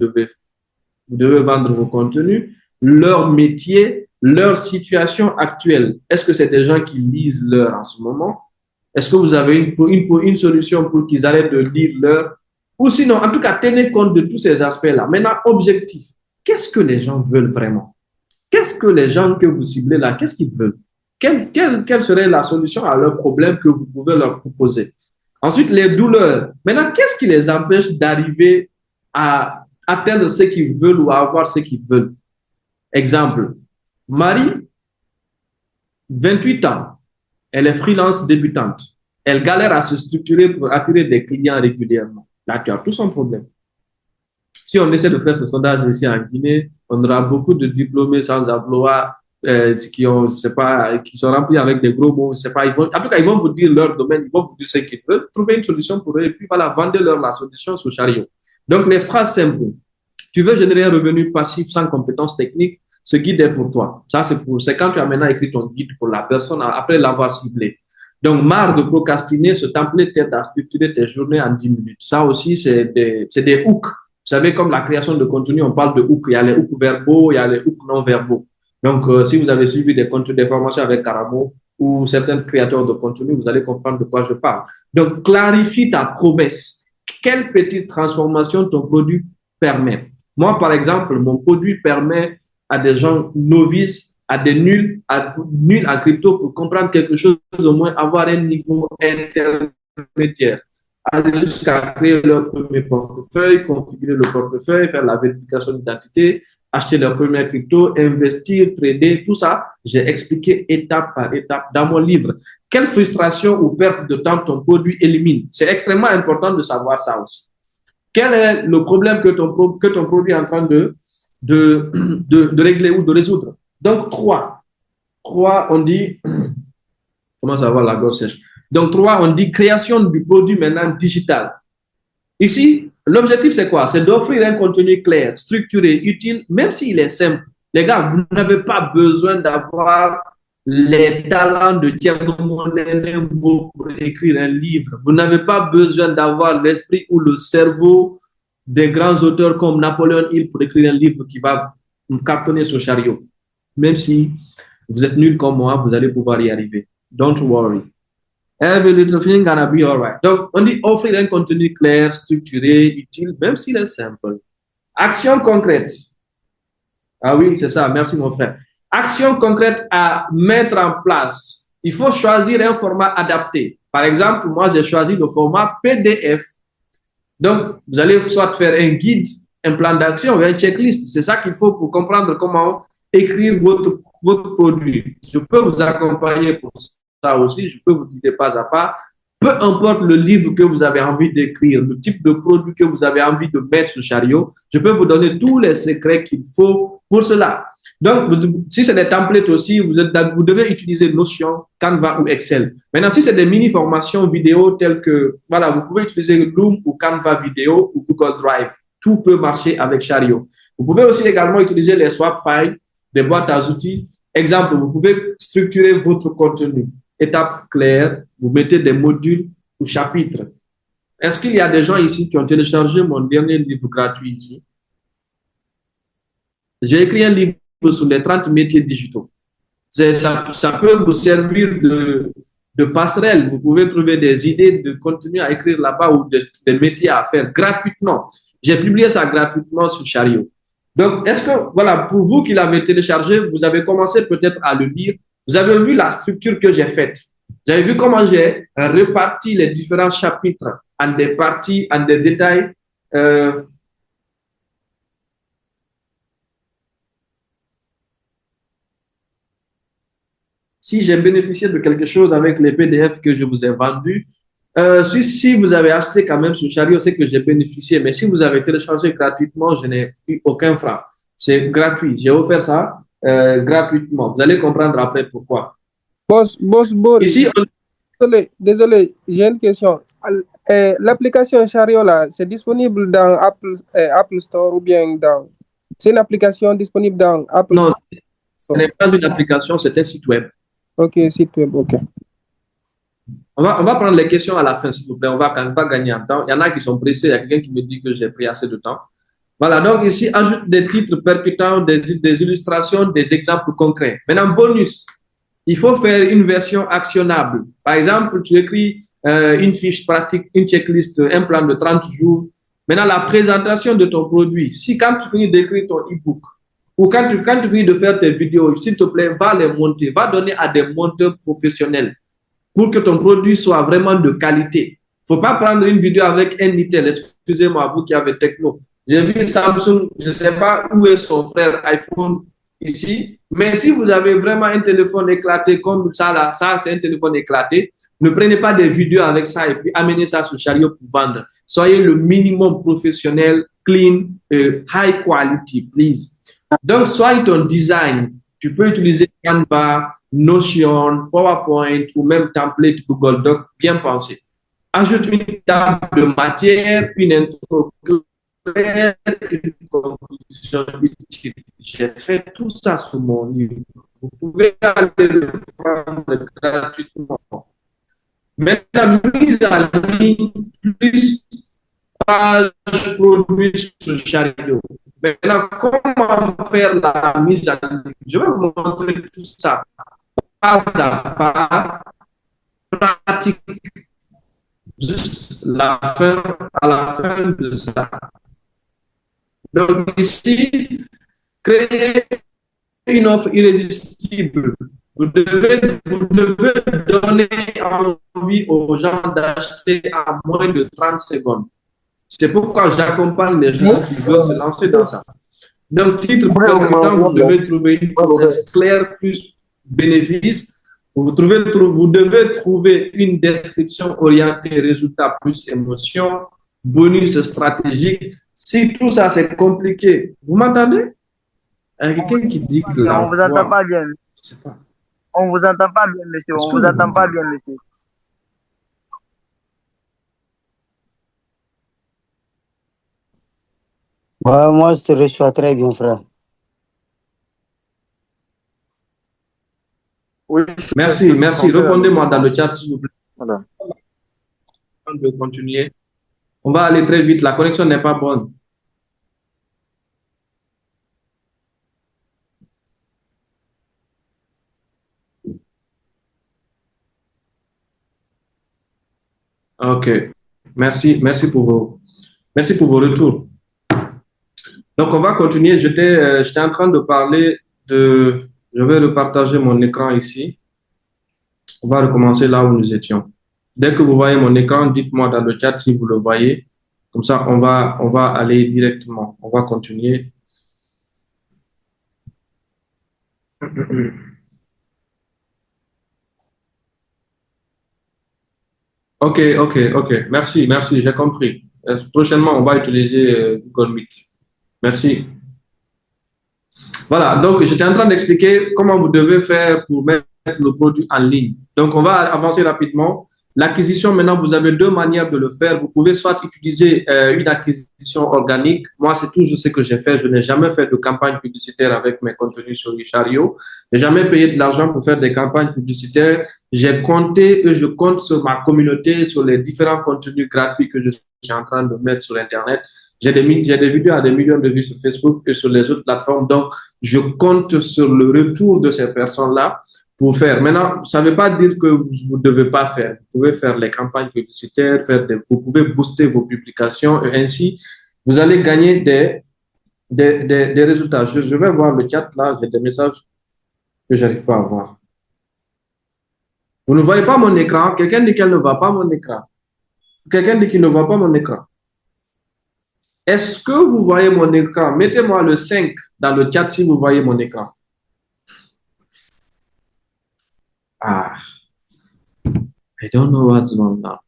devez vendre vos contenus, leur métier, leur situation actuelle. Est-ce que c'est des gens qui lisent l'heure en ce moment? Est-ce que vous avez une solution pour qu'ils arrêtent de lire l'heure? Ou sinon, en tout cas, tenez compte de tous ces aspects-là. Maintenant, objectif. Qu'est-ce que les gens veulent vraiment? Qu'est-ce que les gens que vous ciblez là, qu'est-ce qu'ils veulent? Quelle serait la solution à leurs problèmes que vous pouvez leur proposer? Ensuite, les douleurs. Maintenant, qu'est-ce qui les empêche d'arriver à atteindre ce qu'ils veulent ou à avoir ce qu'ils veulent? Exemple, Marie, 28 ans, elle est freelance débutante. Elle galère à se structurer pour attirer des clients régulièrement. Là, tu as tout son problème. Si on essaie de faire ce sondage ici en Guinée, on aura beaucoup de diplômés sans emploi qui sont remplis avec des gros mots. En tout cas, ils vont vous dire leur domaine, ils vont vous dire ce qu'ils veulent, trouver une solution pour eux et puis voilà, vendez-leur la solution sur Chariot. Donc, les phrases simples. Tu veux générer un revenu passif sans compétences techniques, ce guide est pour toi. Ça, c'est quand tu as maintenant écrit ton guide pour la personne après l'avoir ciblé. Donc, marre de procrastiner, ce template t'aide à structurer tes journées en 10 minutes. Ça aussi, c'est des hooks. Vous savez, comme la création de contenu, on parle de hooks. Il y a les hooks verbaux, il y a les hooks non verbaux. Donc, si vous avez suivi des formations avec Karamo ou certains créateurs de contenu, vous allez comprendre de quoi je parle. Donc, clarifie ta promesse. Quelle petite transformation ton produit permet? Moi, par exemple, mon produit permet à des gens novices, à des nuls en crypto pour comprendre quelque chose, au moins avoir un niveau intermédiaire. Aller jusqu'à créer leur premier portefeuille, configurer le portefeuille, faire la vérification d'identité, acheter leur premier crypto, investir, trader, tout ça, j'ai expliqué étape par étape dans mon livre. Quelle frustration ou perte de temps ton produit élimine? C'est extrêmement important de savoir ça aussi. Quel est le problème que ton produit est en train de régler ou de résoudre? Donc, 3, on dit, comment ça va la gorge sèche? Donc, 3, on dit création du produit maintenant digital. Ici, l'objectif, c'est quoi? C'est d'offrir un contenu clair, structuré, utile, même s'il est simple. Les gars, vous n'avez pas besoin d'avoir les talents de Thierno Monelembo pour écrire un livre. Vous n'avez pas besoin d'avoir l'esprit ou le cerveau des grands auteurs comme Napoléon Hill pour écrire un livre qui va cartonner sur Chariot. Même si vous êtes nul comme moi, vous allez pouvoir y arriver. Don't worry. Every little thing gonna be alright. Donc, on dit offrir un contenu clair, structuré, utile, même s'il est simple. Action concrète. Ah oui, c'est ça. Merci, mon frère. Action concrète à mettre en place. Il faut choisir un format adapté. Par exemple, moi, j'ai choisi le format PDF. Donc, vous allez soit faire un guide, un plan d'action ou un checklist. C'est ça qu'il faut pour comprendre comment écrire votre produit. Je peux vous accompagner pour ça aussi. Je peux vous guider pas à pas. Peu importe le livre que vous avez envie d'écrire, le type de produit que vous avez envie de mettre sur Chariot, je peux vous donner tous les secrets qu'il faut pour cela. Donc, si c'est des templates aussi, vous devez utiliser Notion, Canva ou Excel. Maintenant, si c'est des mini-formations vidéo telles que, voilà, vous pouvez utiliser Loom ou Canva vidéo ou Google Drive. Tout peut marcher avec Chariot. Vous pouvez aussi également utiliser les swap files, des boîtes à outils. Exemple, vous pouvez structurer votre contenu. Étape claire, vous mettez des modules ou chapitres. Est-ce qu'il y a des gens ici qui ont téléchargé mon dernier livre gratuit ici? J'ai écrit un livre sur les 30 métiers digitaux. Ça peut vous servir de passerelle. Vous pouvez trouver des idées de contenu à écrire là-bas ou des métiers à faire gratuitement. J'ai publié ça gratuitement sur Chariot. Donc, est-ce que, voilà, pour vous qui l'avez téléchargé, vous avez commencé peut-être à le lire. Vous avez vu la structure que j'ai faite. Vous avez vu comment j'ai réparti les différents chapitres en des parties, en des détails. Si j'ai bénéficié de quelque chose avec les PDF que je vous ai vendus, si vous avez acheté quand même sur Chariot, c'est que j'ai bénéficié. Mais si vous avez téléchargé gratuitement, je n'ai eu aucun franc. C'est gratuit. J'ai offert ça gratuitement. Vous allez comprendre après pourquoi.
Boss Boris.
Ici,
Désolé, j'ai une question. L'application Chariot, là, c'est disponible dans Apple Store ou bien dans... C'est une application disponible dans Apple
Non, ce
Store.
n'est pas une application, c'est un site web.
Ok, site web, ok.
On va prendre les questions à la fin, s'il vous plaît. On va gagner en temps. Il y en a qui sont pressés. Il y a quelqu'un qui me dit que j'ai pris assez de temps. Voilà, donc ici, ajoute des titres percutants, des illustrations, des exemples concrets. Maintenant, bonus, il faut faire une version actionnable. Par exemple, tu écris une fiche pratique, une checklist, un plan de 30 jours. Maintenant, la présentation de ton produit. Si quand tu finis d'écrire ton e-book ou quand tu finis de faire tes vidéos, s'il te plaît, va les monter, va donner à des monteurs professionnels pour que ton produit soit vraiment de qualité. Il ne faut pas prendre une vidéo avec un Intel. Excusez-moi, vous qui avez techno. J'ai vu Samsung, je ne sais pas où est son frère iPhone ici, mais si vous avez vraiment un téléphone éclaté comme ça, là, ça c'est un téléphone éclaté, ne prenez pas des vidéos avec ça et puis amenez ça sur Chariot pour vendre. Soyez le minimum professionnel, clean, high quality, please. Donc, soit ton design, tu peux utiliser Canva, Notion, PowerPoint ou même template Google Doc bien pensé. Ajoute une table de matière, une intro claire, une conclusion utile. J'ai fait tout ça sur mon livre. Vous pouvez aller le prendre gratuitement. Mais la mise en ligne, plus page produit sur Chariot. Maintenant, comment faire la mise en ligne? Je vais vous montrer tout ça pas à pas, pratique, juste à la fin de ça. Donc ici, créer une offre irrésistible. Vous devez donner envie aux gens d'acheter à moins de 30 secondes. C'est pourquoi j'accompagne les gens qui veulent se lancer dans ça. Donc, titre percutant, vous devez trouver une promesse claire plus bénéfice. Vous devez trouver une description orientée résultat plus émotion, bonus stratégique. Si tout ça c'est compliqué, vous m'entendez? Il y a quelqu'un qui dit que la
On vous entend
voix,
pas bien.
c'est pas.
On vous entend pas bien, monsieur.
Est-ce
On
que
vous
vous
entend pas
m'entendez?
bien, monsieur.
Ouais, moi, je te reçois très bien, frère.
Oui,
Merci, merci. Répondez-moi dans le chat, s'il vous plaît.
Voilà.
Avant de continuer, on va aller très vite. La connexion n'est pas bonne. OK. Merci, merci pour vos retours. Donc, on va continuer. J'étais en train de parler de, je vais repartager mon écran ici. On va recommencer là où nous étions. Dès que vous voyez mon écran, dites-moi dans le chat si vous le voyez. Comme ça, on va aller directement. On va continuer. OK, OK, OK. Merci, merci, j'ai compris. Prochainement, on va utiliser Google Meet. Merci. Voilà, donc j'étais en train d'expliquer comment vous devez faire pour mettre le produit en ligne. Donc, on va avancer rapidement. L'acquisition, maintenant, vous avez deux manières de le faire. Vous pouvez soit utiliser une acquisition organique. Moi, c'est toujours ce que j'ai fait. Je n'ai jamais fait de campagne publicitaire avec mes contenus sur Chariot. Je n'ai jamais payé de l'argent pour faire des campagnes publicitaires. J'ai compté et je compte sur ma communauté, sur les différents contenus gratuits que je suis en train de mettre sur Internet. J'ai des vidéos à des millions de vues sur Facebook et sur les autres plateformes. Donc, je compte sur le retour de ces personnes-là pour faire. Maintenant, ça ne veut pas dire que vous ne devez pas faire. Vous pouvez faire les campagnes publicitaires, vous pouvez booster vos publications et ainsi, vous allez gagner des résultats. Je vais voir le chat là, j'ai des messages que je n'arrive pas à voir. Vous ne voyez pas mon écran. Quelqu'un dit qu'elle ne voit pas mon écran. Quelqu'un dit qu'il ne voit pas mon écran. Est-ce que vous voyez mon écran? Mettez-moi le 5 dans le chat si vous voyez mon écran. Ah, I don't know what's wrong now.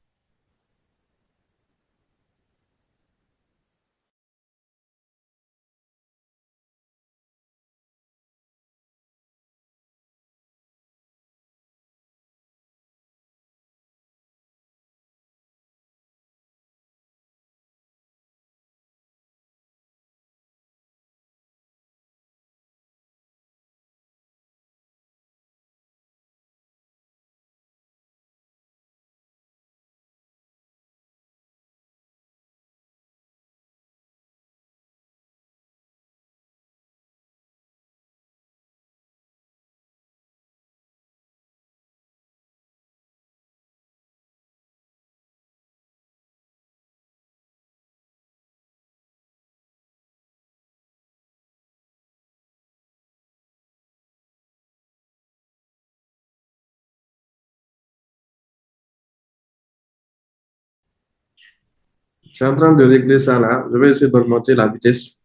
Je suis en train de régler ça là. Je vais essayer d'augmenter la vitesse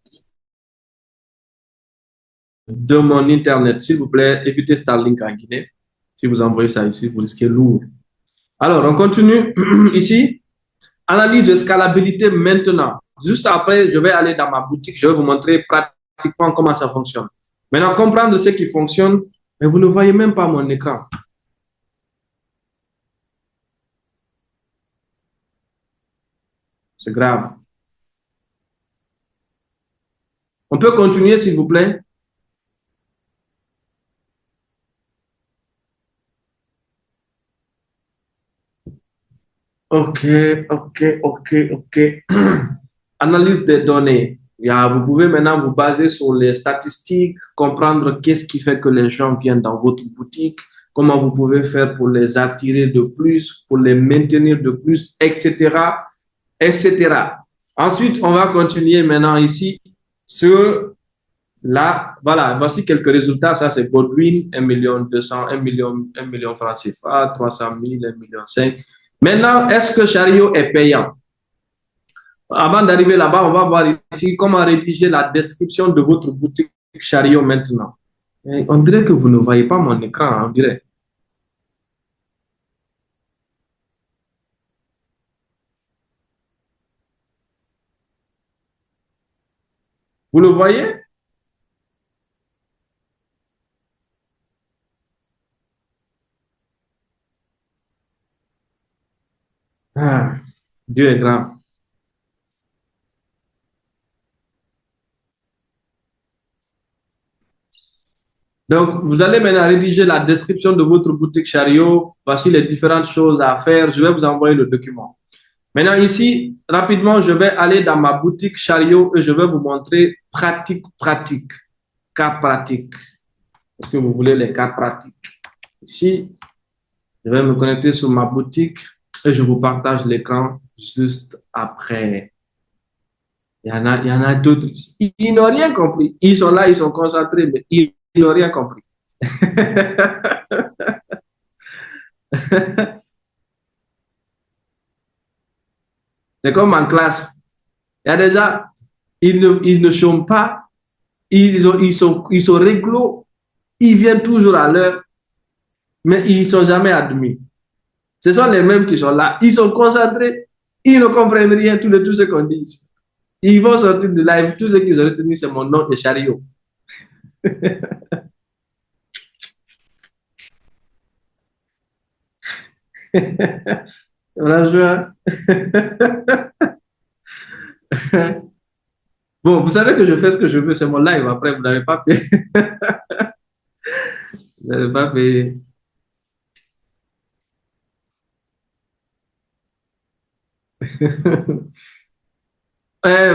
de mon Internet. S'il vous plaît, évitez Starlink en Guinée. Si vous envoyez ça ici, vous risquez lourd. Alors, on continue ici. Analyse de scalabilité maintenant. Juste après, je vais aller dans ma boutique. Je vais vous montrer pratiquement comment ça fonctionne. Maintenant, comprendre ce qui fonctionne, mais vous ne voyez même pas mon écran. C'est grave. On peut continuer, s'il vous plaît? OK. Analyse des données. Vous pouvez maintenant vous baser sur les statistiques, comprendre qu'est-ce qui fait que les gens viennent dans votre boutique, comment vous pouvez faire pour les attirer de plus, pour les maintenir de plus, etc., etc. Ensuite, on va continuer maintenant ici sur la, voilà, voici quelques résultats. Ça, c'est Godwin, 1 200 000, 1 million francs CFA, 300 000, 1,5 million. Maintenant, est-ce que Chariot est payant? Avant d'arriver là-bas, on va voir ici comment rédiger la description de votre boutique Chariot maintenant. Et on dirait que vous ne voyez pas mon écran, on dirait. Vous le voyez? Ah, Dieu est grand. Donc, vous allez maintenant rédiger la description de votre boutique Chariot. Voici les différentes choses à faire. Je vais vous envoyer le document. Maintenant, ici, rapidement, je vais aller dans ma boutique Chariot et je vais vous montrer pratique, cas pratique. Est-ce que vous voulez les cas pratiques? Ici, je vais me connecter sur ma boutique et je vous partage l'écran juste après. Il y en a d'autres. Ils n'ont rien compris. Ils sont là, ils sont concentrés, mais ils n'ont rien compris. C'est comme en classe. Il y a déjà, ils ne chôment pas, ils sont réglo, ils viennent toujours à l'heure, mais ils ne sont jamais admis. Ce sont les mêmes qui sont là, ils sont concentrés, ils ne comprennent rien, tout ce qu'on dit. Ils vont sortir de live, tout ce qu'ils ont retenu, c'est mon nom et Chariot. On a joué, hein? Bon, vous savez que je fais ce que je veux, c'est mon live. Après, vous n'avez pas payé. Vous n'avez pas payé.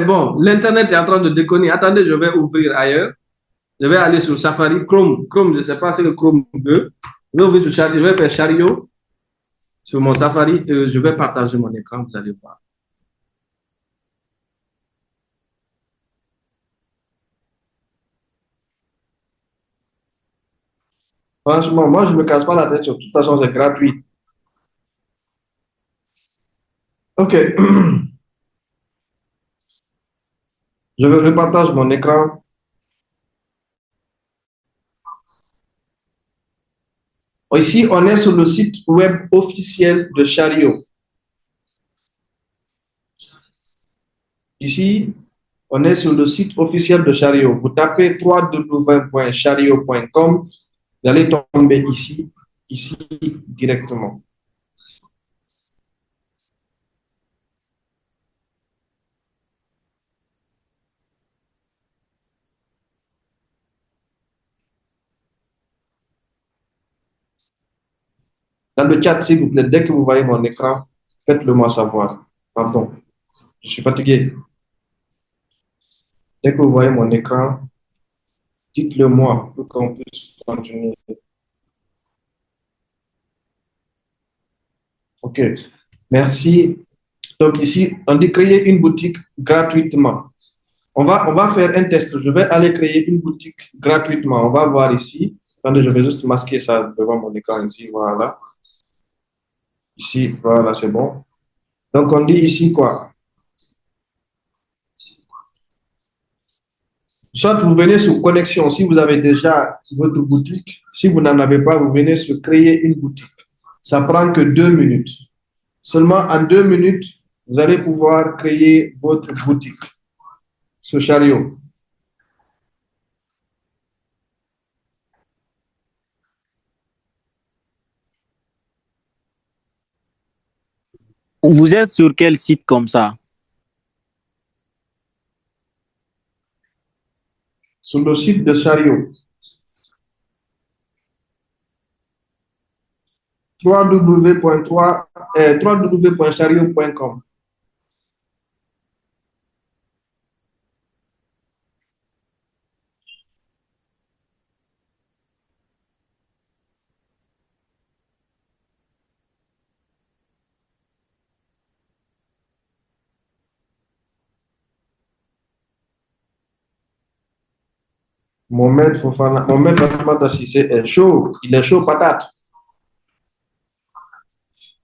Bon, l'Internet est en train de déconner. Attendez, je vais ouvrir ailleurs. Je vais aller sur Safari, Chrome. Chrome, je ne sais pas ce que Chrome veut. Je vais ouvrir sur Chariot, je vais faire Chariot sur mon Safari et je vais partager mon écran, vous allez voir. Franchement, moi, je ne me casse pas la tête. De toute façon, c'est gratuit. OK. Je repartage mon écran. Ici, on est sur le site web officiel de Chariot. Ici, on est sur le site officiel de Chariot. Vous tapez www.chariot.com. Vous allez tomber ici directement. Dans le chat, s'il vous plaît, dès que vous voyez mon écran, faites-le moi savoir. Pardon, je suis fatigué. Dès que vous voyez mon écran, dites-le moi pour qu'on puisse continuer. OK, merci. Donc ici, on dit créer une boutique gratuitement. On va faire un test. Je vais aller créer une boutique gratuitement. On va voir ici. Attendez, je vais juste masquer ça devant mon écran ici. Voilà. Ici, voilà, c'est bon. Donc, on dit ici quoi? Soit vous venez sur connexion si vous avez déjà votre boutique. Si vous n'en avez pas, vous venez sur créer une boutique. Ça prend que 2 minutes. Seulement en 2 minutes, vous allez pouvoir créer votre boutique sur Chariot.
Vous êtes sur quel site comme ça?
Sur le site de Chariot. www.chariot.com. Mohamed Fatoumata Cissé est chaud. Il est chaud patate.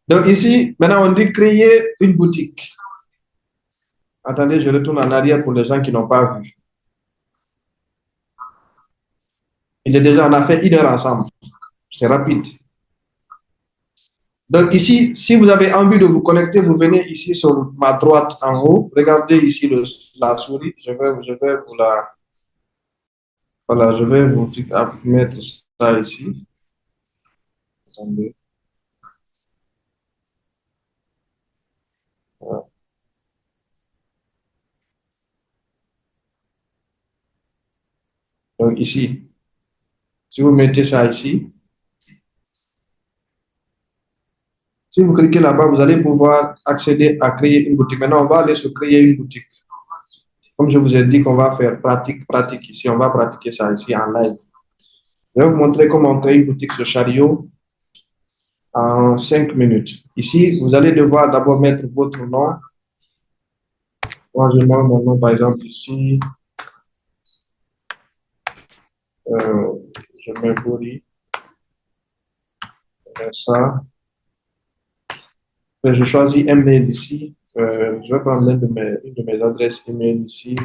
Donc ici, maintenant on dit créer une boutique. Attendez, je retourne en arrière pour les gens qui n'ont pas vu. On a fait 1 heure ensemble. C'est rapide. Donc ici, si vous avez envie de vous connecter, vous venez ici sur ma droite en haut. Regardez ici la souris. Je vais vous la... Voilà, je vais vous mettre ça ici. Attendez. Voilà. Donc ici, si vous mettez ça ici, si vous cliquez là-bas, vous allez pouvoir accéder à créer une boutique. Maintenant, on va aller sur créer une boutique. Comme je vous ai dit qu'on va faire pratique ici, on va pratiquer ça ici en live. Je vais vous montrer comment créer une boutique sur Chariot en 5 minutes. Ici, vous allez devoir d'abord mettre votre nom. Moi, je mets mon nom, par exemple, ici. Je mets Bouri. Je mets ça. Je choisis un mail ici. Je vais prendre une de mes adresses email ici.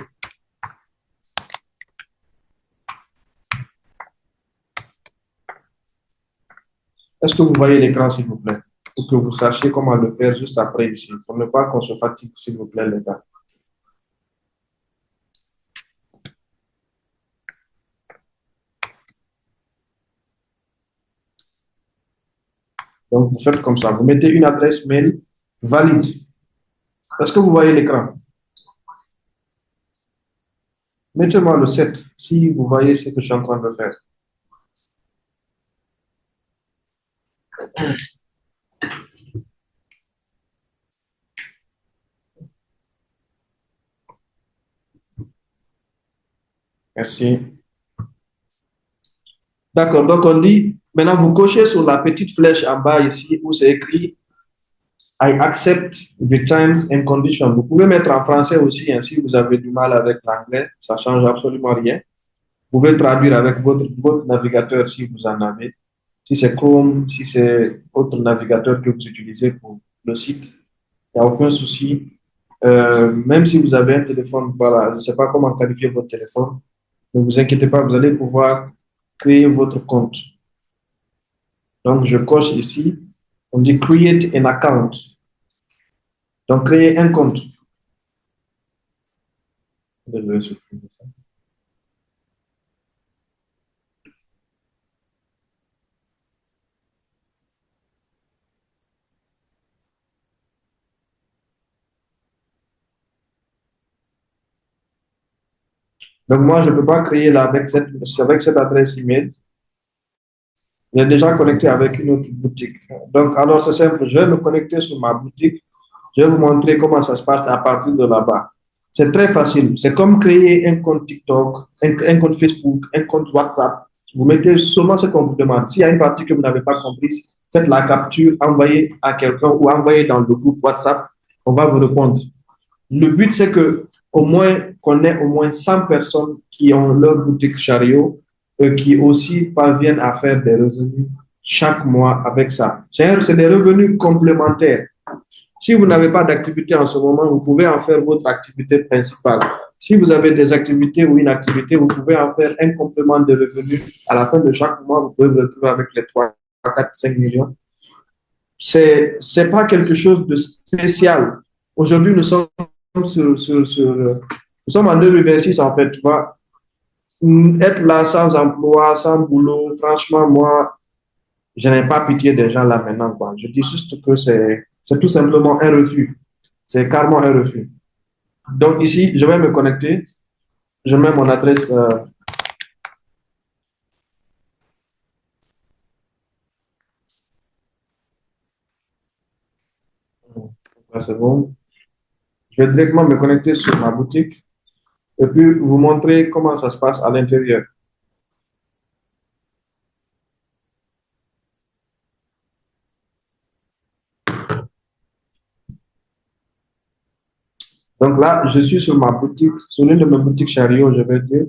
Est-ce que vous voyez l'écran, s'il vous plaît? Pour que vous sachiez comment le faire juste après ici, pour ne pas qu'on se fatigue, s'il vous plaît, les gars. Donc, vous faites comme ça. Vous mettez une adresse mail valide. Est-ce que vous voyez l'écran? Mettez-moi le 7, si vous voyez ce que je suis en train de faire. Merci. D'accord, donc on dit, maintenant vous cochez sur la petite flèche en bas ici où c'est écrit I accept the terms and conditions. Vous pouvez mettre en français aussi, hein, si vous avez du mal avec l'anglais, ça ne change absolument rien. Vous pouvez traduire avec votre navigateur si vous en avez. Si c'est Chrome, si c'est autre navigateur que vous utilisez pour le site, il n'y a aucun souci. Même si vous avez un téléphone, voilà, je ne sais pas comment qualifier votre téléphone, ne vous inquiétez pas, vous allez pouvoir créer votre compte. Donc, je coche ici, on dit create an account. Donc, créer un compte. Je vais supprimer ça. Donc, moi, je ne peux pas créer là avec cette adresse email. Il est déjà connecté avec une autre boutique. Donc, alors, c'est simple. Je vais me connecter sur ma boutique. Je vais vous montrer comment ça se passe à partir de là-bas. C'est très facile. C'est comme créer un compte TikTok, un compte Facebook, un compte WhatsApp. Vous mettez seulement ce qu'on vous demande. S'il y a une partie que vous n'avez pas comprise, faites la capture, envoyez à quelqu'un ou envoyez dans le groupe WhatsApp. On va vous répondre. Le but, c'est que au moins qu'on ait au moins 100 personnes qui ont leur boutique Chariot et qui aussi parviennent à faire des revenus chaque mois avec ça. C'est des revenus complémentaires. Si vous n'avez pas d'activité en ce moment, vous pouvez en faire votre activité principale. Si vous avez des activités ou une activité, vous pouvez en faire un complément de revenus. À la fin de chaque mois, vous pouvez vous retrouver avec les 3, 4, 5 millions. C'est pas quelque chose de spécial. Aujourd'hui, nous sommes en 2026, en fait, tu vois. Être là sans emploi, sans boulot, franchement, moi, je n'ai pas pitié des gens là maintenant, quoi. Je dis juste que c'est tout simplement un refus. C'est carrément un refus. Donc ici, je vais me connecter. Je mets mon adresse. C'est bon. Je vais directement me connecter sur ma boutique et puis vous montrer comment ça se passe à l'intérieur. Donc là, je suis sur ma boutique, sur l'une de mes boutiques Chariot, je vais dire.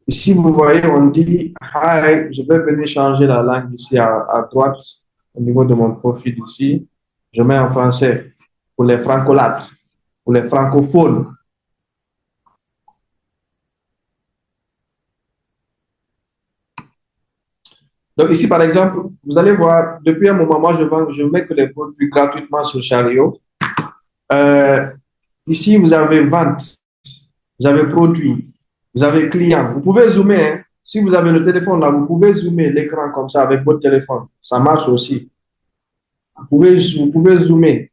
Ici, vous voyez, on dit Hi, je vais venir changer la langue ici à droite, au niveau de mon profil ici. Je mets en français pour les francolâtres, pour les francophones. Donc ici, par exemple, vous allez voir, depuis un moment, moi, je mets que les produits gratuitement sur Chariot. Ici, vous avez vente, vous avez produit, vous avez client. Vous pouvez zoomer, hein. Si vous avez le téléphone là, vous pouvez zoomer l'écran comme ça avec votre téléphone. Ça marche aussi. Vous pouvez zoomer.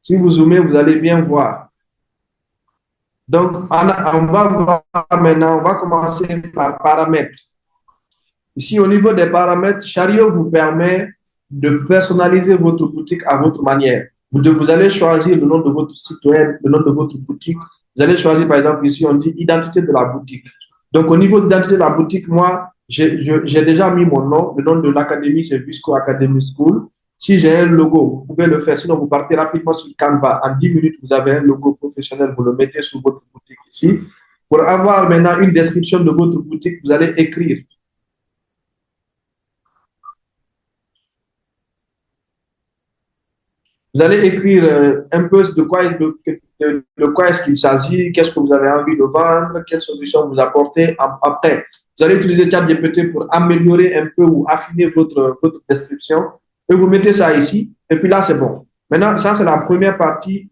Si vous zoomez, vous allez bien voir. Donc, on va voir maintenant, on va commencer par paramètres. Ici, au niveau des paramètres, Chariot vous permet de personnaliser votre boutique à votre manière. Vous allez choisir le nom de votre site web, le nom de votre boutique. Vous allez choisir, par exemple, ici, on dit identité de la boutique. Donc, au niveau d'identité de la boutique, moi, j'ai déjà mis mon nom. Le nom de l'académie, c'est Visco Academy School. Si j'ai un logo, vous pouvez le faire. Sinon, vous partez rapidement sur Canva. En 10 minutes, vous avez un logo professionnel. Vous le mettez sur votre boutique ici. Pour avoir maintenant une description de votre boutique, vous allez écrire. Vous allez écrire un peu de quoi est-ce qu'il s'agit, qu'est-ce que vous avez envie de vendre, quelles solutions vous apportez. Après, vous allez utiliser ChatGPT pour améliorer un peu ou affiner votre description. Et vous mettez ça ici. Et puis là, c'est bon. Maintenant, ça, c'est la première partie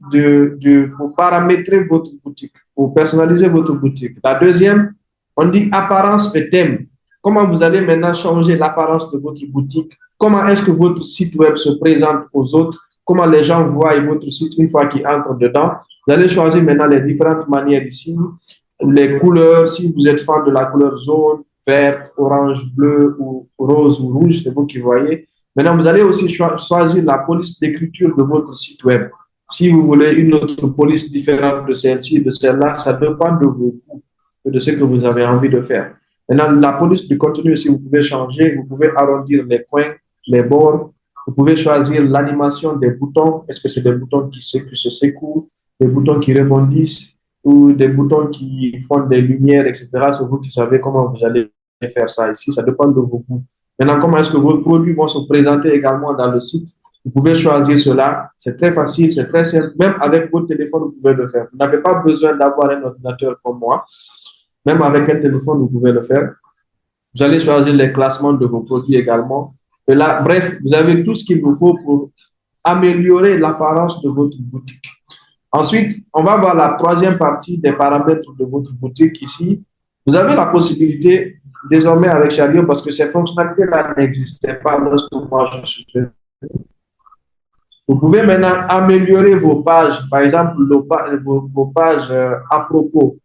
pour paramétrer votre boutique, pour personnaliser votre boutique. La deuxième, on dit apparence et thème. Comment vous allez maintenant changer l'apparence de votre boutique? Comment est-ce que votre site web se présente aux autres? Comment les gens voient votre site une fois qu'ils entrent dedans. Vous allez choisir maintenant les différentes manières ici. Les couleurs, si vous êtes fan de la couleur jaune, verte, orange, bleu ou rose ou rouge, c'est vous qui voyez. Maintenant, vous allez aussi choisir la police d'écriture de votre site web. Si vous voulez une autre police différente de celle-ci et de celle-là, ça dépend de vos goûts et de ce que vous avez envie de faire. Maintenant, la police du contenu aussi, vous pouvez changer. Vous pouvez arrondir les coins, les bords. Vous pouvez choisir l'animation des boutons. Est-ce que c'est des boutons qui se secouent, des boutons qui rebondissent ou des boutons qui font des lumières, etc. C'est vous qui savez comment vous allez faire ça ici. Ça dépend de vos goûts. Maintenant, comment est-ce que vos produits vont se présenter également dans le site? Vous pouvez choisir cela. C'est très facile, c'est très simple. Même avec votre téléphone, vous pouvez le faire. Vous n'avez pas besoin d'avoir un ordinateur comme moi. Même avec un téléphone, vous pouvez le faire. Vous allez choisir les classements de vos produits également. Et là, bref, vous avez tout ce qu'il vous faut pour améliorer l'apparence de votre boutique. Ensuite, on va voir la troisième partie des paramètres de votre boutique ici. Vous avez la possibilité, désormais avec Chariot, parce que ces fonctionnalités-là n'existaient pas lorsque moi je suis venu. Vous pouvez maintenant améliorer vos pages, par exemple, vos pages à propos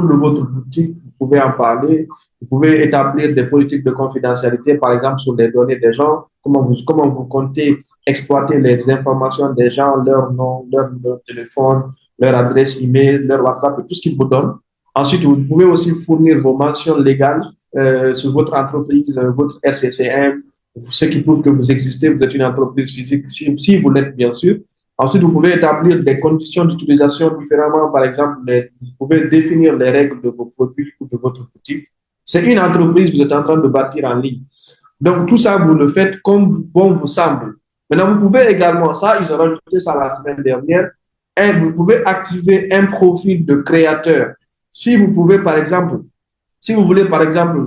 de votre boutique, vous pouvez en parler. Vous pouvez établir des politiques de confidentialité, par exemple, sur les données des gens, comment vous comptez exploiter les informations des gens, leur nom, leur numéro de téléphone, leur adresse email, leur WhatsApp, et tout ce qu'ils vous donnent. Ensuite, vous pouvez aussi fournir vos mentions légales sur votre entreprise, votre SCCM, ce qui prouve que vous existez, vous êtes une entreprise physique, si vous l'êtes bien sûr. Ensuite, vous pouvez établir des conditions d'utilisation différemment. Par exemple, vous pouvez définir les règles de vos produits ou de votre boutique. C'est une entreprise que vous êtes en train de bâtir en ligne. Donc, tout ça, vous le faites comme bon vous semble. Maintenant, vous pouvez également, ça, ils ont rajouté ça la semaine dernière, et vous pouvez activer un profil de créateur. Si vous pouvez, par exemple, si vous voulez, par exemple,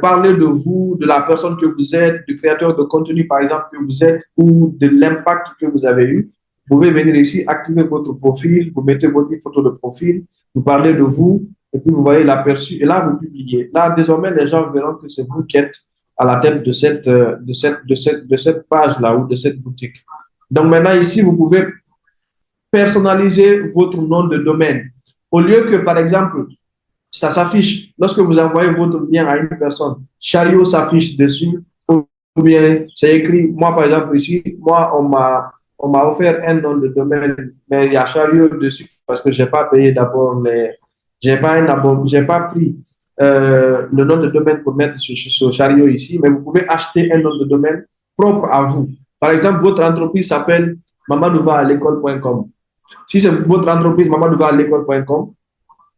parler de vous, de la personne que vous êtes, du créateur de contenu, par exemple, que vous êtes, ou de l'impact que vous avez eu, vous pouvez venir ici, activer votre profil, vous mettez votre photo de profil, vous parlez de vous, et puis vous voyez l'aperçu, et là, vous publiez. Là, désormais, les gens verront que c'est vous qui êtes à la tête de cette page-là ou de cette boutique. Donc maintenant, ici, vous pouvez personnaliser votre nom de domaine. Au lieu que, par exemple, ça s'affiche, lorsque vous envoyez votre lien à une personne, Chariot s'affiche dessus, ou bien c'est écrit, moi par exemple ici, moi on m'a offert un nom de domaine, mais il y a Chariot dessus parce que j'ai pas payé d'abord j'ai pas pris le nom de domaine pour mettre sur Chariot ici, mais vous pouvez acheter un nom de domaine propre à vous. Par exemple, votre entreprise s'appelle mamadouva-à-l'école.com. Si c'est votre entreprise mamadouva-à-l'école.com,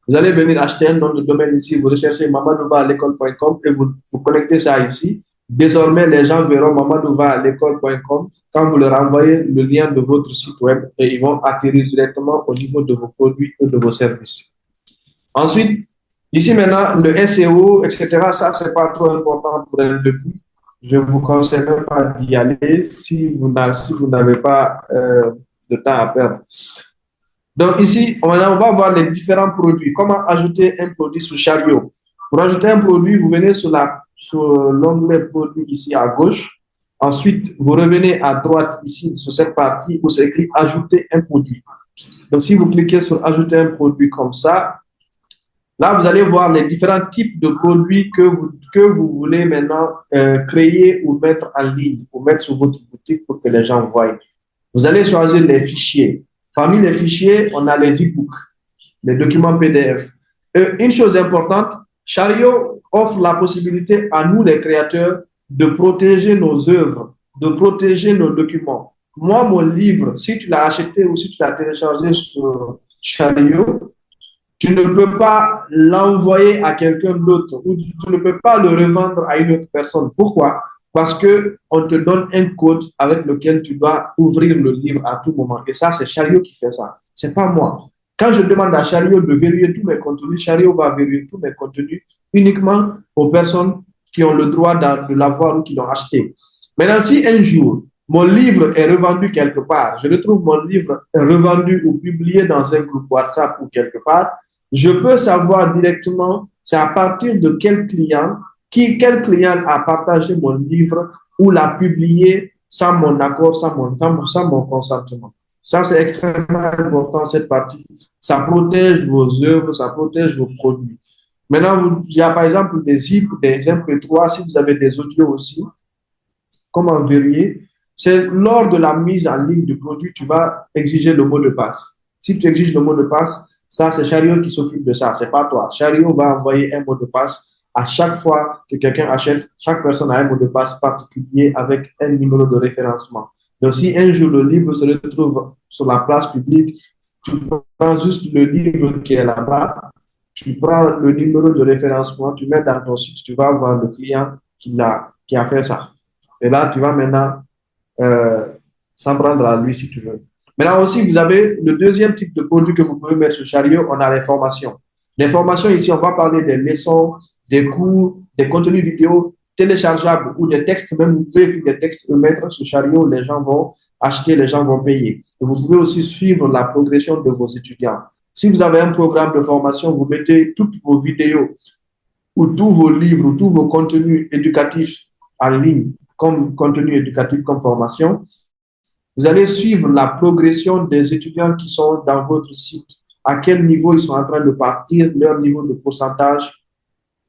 vous allez venir acheter un nom de domaine ici, vous recherchez mamadouva-à-l'école.com et vous connectez ça ici. Désormais, les gens verront mamadouva-à-l'école.com quand vous leur envoyez le lien de votre site web et ils vont atterrir directement au niveau de vos produits et de vos services. Ensuite, ici maintenant, le SEO, etc., ça, c'est pas trop important pour un début. Je ne vous conseille pas d'y aller si vous n'avez pas de temps à perdre. Donc ici, on va voir les différents produits. Comment ajouter un produit sur Chariot? Pour ajouter un produit, vous venez sur l'onglet produit ici à gauche. Ensuite, vous revenez à droite ici sur cette partie où c'est écrit ajouter un produit. Donc si vous cliquez sur ajouter un produit comme ça, là, vous allez voir les différents types de produits que vous voulez maintenant créer ou mettre en ligne, ou mettre sur votre boutique pour que les gens voient. Vous allez choisir les fichiers. Parmi les fichiers, on a les e-books, les documents PDF. Une chose importante, Chariot offre la possibilité à nous, les créateurs, de protéger nos œuvres, de protéger nos documents. Moi, mon livre, si tu l'as acheté ou si tu l'as téléchargé sur Chariot, tu ne peux pas l'envoyer à quelqu'un d'autre ou tu ne peux pas le revendre à une autre personne. Pourquoi? Parce qu'on te donne un code avec lequel tu dois ouvrir le livre à tout moment. Et ça, c'est Chariot qui fait ça. Ce n'est pas moi. Quand je demande à Chariot de vérifier tous mes contenus, Chariot va vérifier tous mes contenus uniquement aux personnes qui ont le droit de l'avoir ou qui l'ont acheté. Maintenant, si un jour, mon livre est revendu quelque part, je retrouve mon livre revendu ou publié dans un groupe WhatsApp ou quelque part, je peux savoir directement c'est à partir de quel client a partagé mon livre ou l'a publié sans mon accord, sans mon consentement. Ça, c'est extrêmement important, cette partie. Ça protège vos œuvres, ça protège vos produits. Maintenant, il y a par exemple des zip, des MP3, si vous avez des audios aussi, comment vérifier? C'est lors de la mise en ligne du produit, tu vas exiger le mot de passe. Si tu exiges le mot de passe, ça, c'est Chariot qui s'occupe de ça, c'est pas toi. Chariot va envoyer un mot de passe à chaque fois que quelqu'un achète. Chaque personne a un mot de passe particulier avec un numéro de référencement. Donc, si un jour le livre se retrouve sur la place publique, tu prends juste le livre qui est là-bas, tu prends le numéro de référencement, tu mets dans ton site, tu vas voir le client qui a fait ça. Et là, tu vas maintenant s'en prendre à lui si tu veux. Maintenant aussi, vous avez le deuxième type de produit que vous pouvez mettre sur Chariot, on a les formations. Les formations ici, on va parler des leçons, des cours, des contenus vidéo téléchargeables ou des textes, même vous pouvez écrire des textes et mettre sur Chariot, les gens vont acheter, les gens vont payer. Et vous pouvez aussi suivre la progression de vos étudiants. Si vous avez un programme de formation, vous mettez toutes vos vidéos ou tous vos livres ou tous vos contenus éducatifs en ligne comme contenu éducatif, comme formation. Vous allez suivre la progression des étudiants qui sont dans votre site, à quel niveau ils sont en train de partir, leur niveau de pourcentage,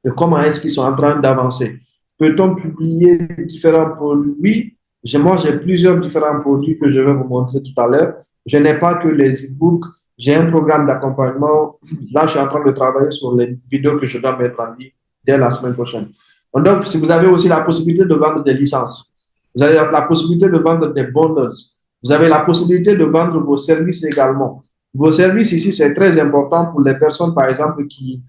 et comment est-ce qu'ils sont en train d'avancer. Peut-on publier différents produits? Oui, moi j'ai plusieurs différents produits que je vais vous montrer tout à l'heure. Je n'ai pas que les e-books, j'ai un programme d'accompagnement. Là, je suis en train de travailler sur les vidéos que je dois mettre en ligne dès la semaine prochaine. Donc, si vous avez aussi la possibilité de vendre des licences, vous avez la possibilité de vendre des bundles, vous avez la possibilité de vendre vos services également. Vos services ici, c'est très important pour les personnes, par exemple, qui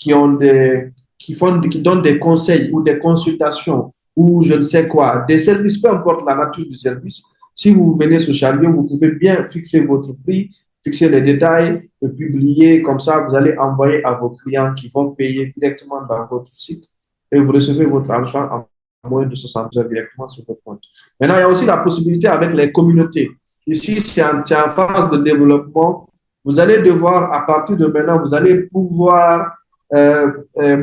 donnent des conseils ou des consultations ou je ne sais quoi, des services, peu importe la nature du service. Si vous venez sur Chariot, vous pouvez bien fixer votre prix, fixer les détails, le publier, comme ça vous allez envoyer à vos clients qui vont payer directement dans votre site et vous recevez votre argent en moins de 60 heures directement sur votre compte. Maintenant, il y a aussi la possibilité avec les communautés. Ici, c'est en phase de développement. Vous allez devoir, à partir de maintenant, vous allez pouvoir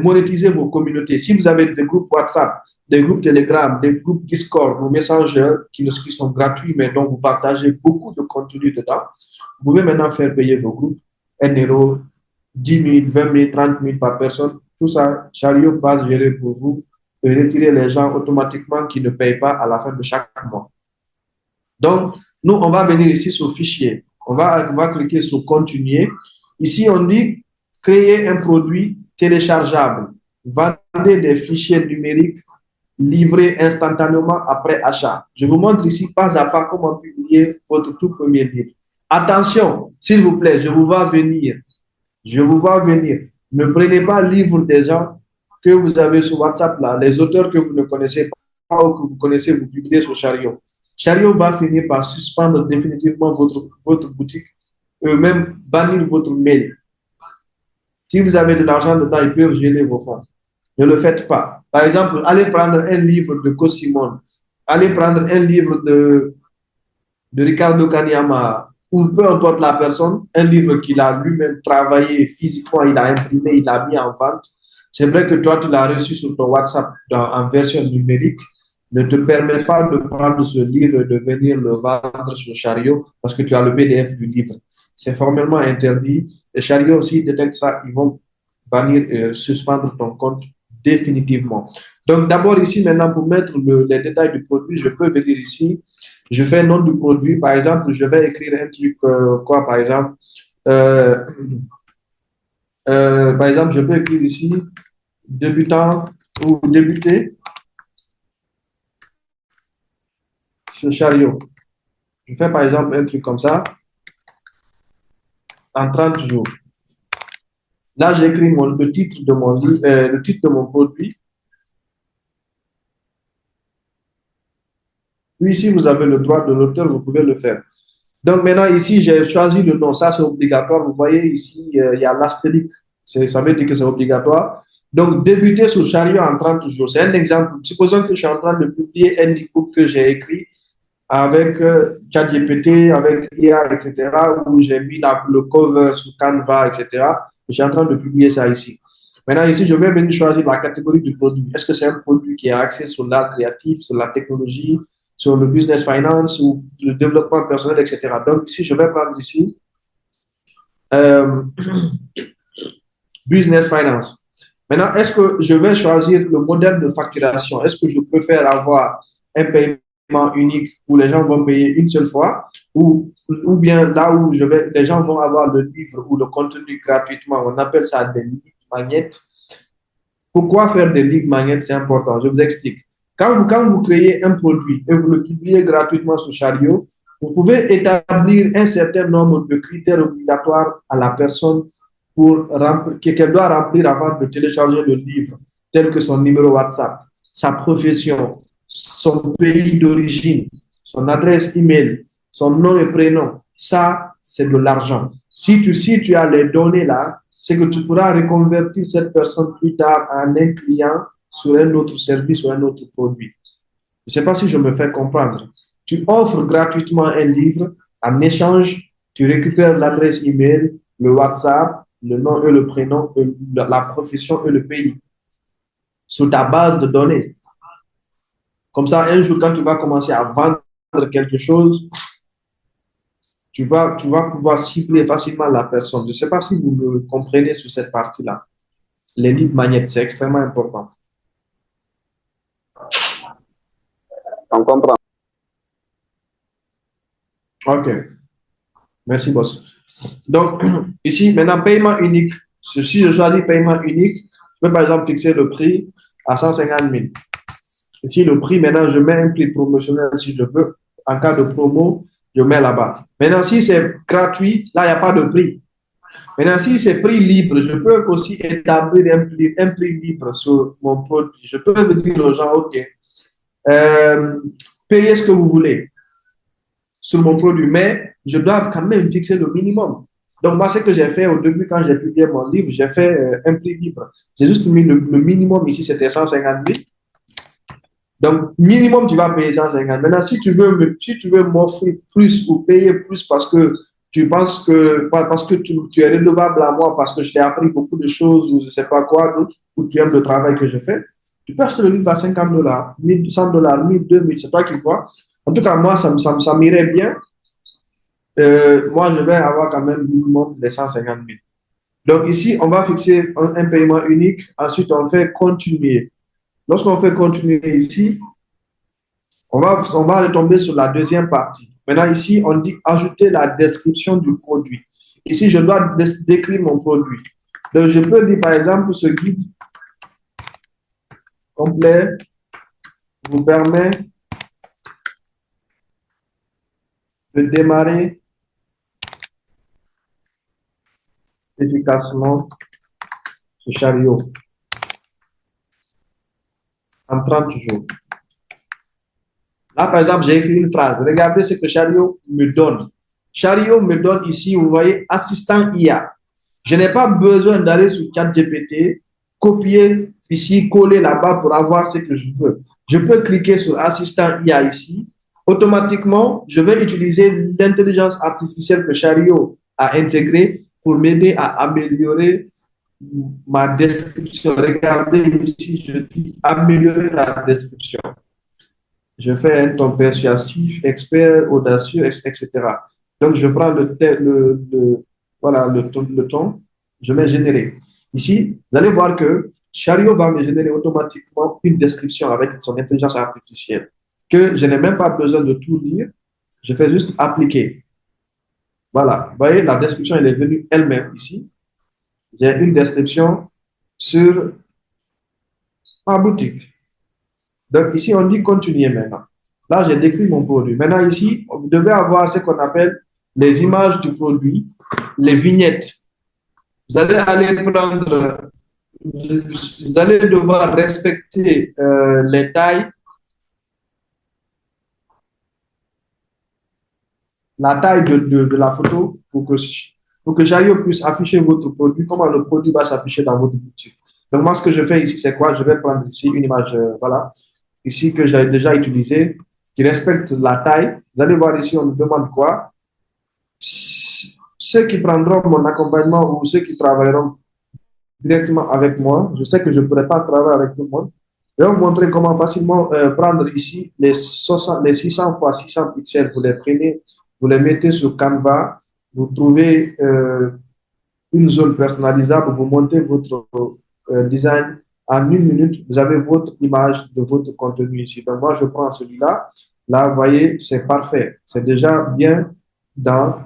monétiser vos communautés. Si vous avez des groupes WhatsApp, des groupes Telegram, des groupes Discord ou Messenger qui sont gratuits, mais dont vous partagez beaucoup de contenu dedans, vous pouvez maintenant faire payer vos groupes 1 euro, 10 000, 20 000, 30 000 par personne. Tout ça, Chariot va se gérer pour vous et retirer les gens automatiquement qui ne payent pas à la fin de chaque mois. Donc, nous, on va venir ici sur fichier. On va cliquer sur continuer. Ici, on dit créer un produit téléchargeable. Vendez des fichiers numériques livrés instantanément après achat. Je vous montre ici pas à pas comment publier votre tout premier livre. Attention, s'il vous plaît, je vous vois venir. Je vous vois venir. Ne prenez pas le livre des gens que vous avez sur WhatsApp, là, les auteurs que vous ne connaissez pas ou que vous connaissez, vous publiez sur Chariot. Chariot va finir par suspendre définitivement votre boutique et même bannir votre mail. Si vous avez de l'argent dedans, ils peuvent geler vos fonds. Ne le faites pas. Par exemple, allez prendre un livre de Cosimon, allez prendre un livre de Ricardo Kanyama, ou peu importe la personne, un livre qu'il a lui-même travaillé physiquement, il a imprimé, il a mis en vente. C'est vrai que toi, tu l'as reçu sur ton WhatsApp en version numérique, ne te permet pas de prendre ce livre et de venir le vendre sur Chariot parce que tu as le PDF du livre. C'est formellement interdit. Les Chariot aussi détectent ça, ils vont bannir, suspendre ton compte définitivement. Donc, d'abord ici, maintenant, pour mettre les détails du produit, je peux venir ici. Je fais nom du produit. Par exemple, je vais écrire un truc, quoi, par exemple. Par exemple, je peux écrire ici, débutant ou débuter sur Chariot. Je fais par exemple un truc comme ça, en 30 jours. Là, j'écris le titre de mon livre, le titre de mon produit. Puis ici, vous avez le droit de l'auteur, vous pouvez le faire. Donc maintenant, ici, j'ai choisi le nom. Ça, c'est obligatoire. Vous voyez ici, il y a l'astérisque. Ça veut dire que c'est obligatoire. Donc, débuter sur Chariot en 30 jours. C'est un exemple. Supposons que je suis en train de publier un e-book que j'ai écrit avec ChatGPT, avec IA, etc., où j'ai mis le cover sur Canva, etc. Je suis en train de publier ça ici. Maintenant, ici, je vais venir choisir la catégorie du produit. Est-ce que c'est un produit qui est axé sur l'art créatif, sur la technologie, sur le business finance ou le développement personnel, etc. Donc, ici, je vais prendre ici business finance. Maintenant, est-ce que je vais choisir le modèle de facturation? Est-ce que je préfère avoir un paiement unique où les gens vont payer une seule fois ou bien là où les gens vont avoir le livre ou le contenu gratuitement? On appelle ça des lead magnets. Pourquoi faire des lead magnets? C'est important. Je vous explique. Quand vous créez un produit et vous le publiez gratuitement sur Chariot, vous pouvez établir un certain nombre de critères obligatoires à la personne qu'elle doit remplir avant de télécharger le livre, tel que son numéro WhatsApp, sa profession, son pays d'origine, son adresse email, son nom et prénom. Ça, c'est de l'argent. Si tu as les données là, c'est que tu pourras reconvertir cette personne plus tard en un client sur un autre service ou un autre produit. Je ne sais pas si je me fais comprendre. Tu offres gratuitement un livre, en échange, tu récupères l'adresse email, le WhatsApp, le nom et le prénom, la profession et le pays sur ta base de données. Comme ça, un jour, quand tu vas commencer à vendre quelque chose, tu vas pouvoir cibler facilement la personne. Je ne sais pas si vous me comprenez sur cette partie-là. Les lead magnets, c'est extrêmement important.
On comprend.
OK. Merci, boss. Donc, ici, maintenant, paiement unique. Si je choisis paiement unique, je peux par exemple fixer le prix à 150 000. Ici, le prix, maintenant, je mets un prix promotionnel si je veux. En cas de promo, je mets là-bas. Maintenant, si c'est gratuit, là, il n'y a pas de prix. Maintenant, si c'est prix libre, je peux aussi établir un prix libre sur mon produit. Je peux dire aux gens, OK, euh, payer ce que vous voulez sur mon produit, mais je dois quand même fixer le minimum. Donc, moi, ce que j'ai fait au début, quand j'ai publié mon livre, j'ai fait un prix libre. J'ai juste mis le minimum ici, c'était 150 000. Donc, minimum, tu vas payer 150 000. Maintenant, si tu veux m'offrir plus ou payer plus parce que tu penses que, parce que tu es redevable à moi, parce que je t'ai appris beaucoup de choses ou je ne sais pas quoi d'autre, ou tu aimes le travail que je fais, tu peux acheter le livre à $50, $1,100, 1 000, 2 000, c'est toi qui vois. En tout cas, moi, ça m'irait bien. Moi, je vais avoir quand même minimum les 150 000. Donc ici, on va fixer un paiement unique. Ensuite, on fait continuer. Lorsqu'on fait continuer ici, on va aller tomber sur la deuxième partie. Maintenant, ici, on dit ajouter la description du produit. Ici, je dois décrire mon produit. Donc, je peux dire, par exemple, ce guide complet vous permet de démarrer efficacement ce chariot en 30 jours. Là, par exemple, j'ai écrit une phrase. Regardez ce que Chariot me donne. Chariot me donne ici, vous voyez, assistant IA. Je n'ai pas besoin d'aller sur ChatGPT, copier ici, coller là-bas pour avoir ce que je veux. Je peux cliquer sur assistant IA ici. Automatiquement, je vais utiliser l'intelligence artificielle que Chariot a intégrée pour m'aider à améliorer ma description. Regardez ici, je dis améliorer la description. Je fais un ton persuasif, expert, audacieux, etc. Donc, je prends voilà, le ton, je mets générer. Ici, vous allez voir que Chariot va me générer automatiquement une description avec son intelligence artificielle que je n'ai même pas besoin de tout lire. Je fais juste appliquer. Voilà. Vous voyez, la description, elle est venue elle-même ici. J'ai une description sur ma boutique. Donc, ici, on dit continuer maintenant. Là, j'ai décrit mon produit. Maintenant, ici, vous devez avoir ce qu'on appelle les images du produit, les vignettes. Vous allez devoir respecter les tailles, la taille de la photo pour que Chariot puisse afficher votre produit, comment le produit va s'afficher dans votre boutique. Donc, moi, ce que je fais ici, c'est quoi? Je vais prendre ici une image, voilà, ici que j'ai déjà utilisée, qui respecte la taille. Vous allez voir ici, on nous demande quoi? Ceux qui prendront mon accompagnement ou ceux qui travailleront directement avec moi, je sais que je ne pourrai pas travailler avec tout le monde. Je vais vous montrer comment facilement prendre ici les 600 x 600 pixels. Vous les prenez, vous les mettez sur Canva, vous trouvez une zone personnalisable, vous montez votre design. En 1 minute, vous avez votre image de votre contenu ici. Donc, moi, je prends celui-là. Là, vous voyez, c'est parfait. C'est déjà bien dans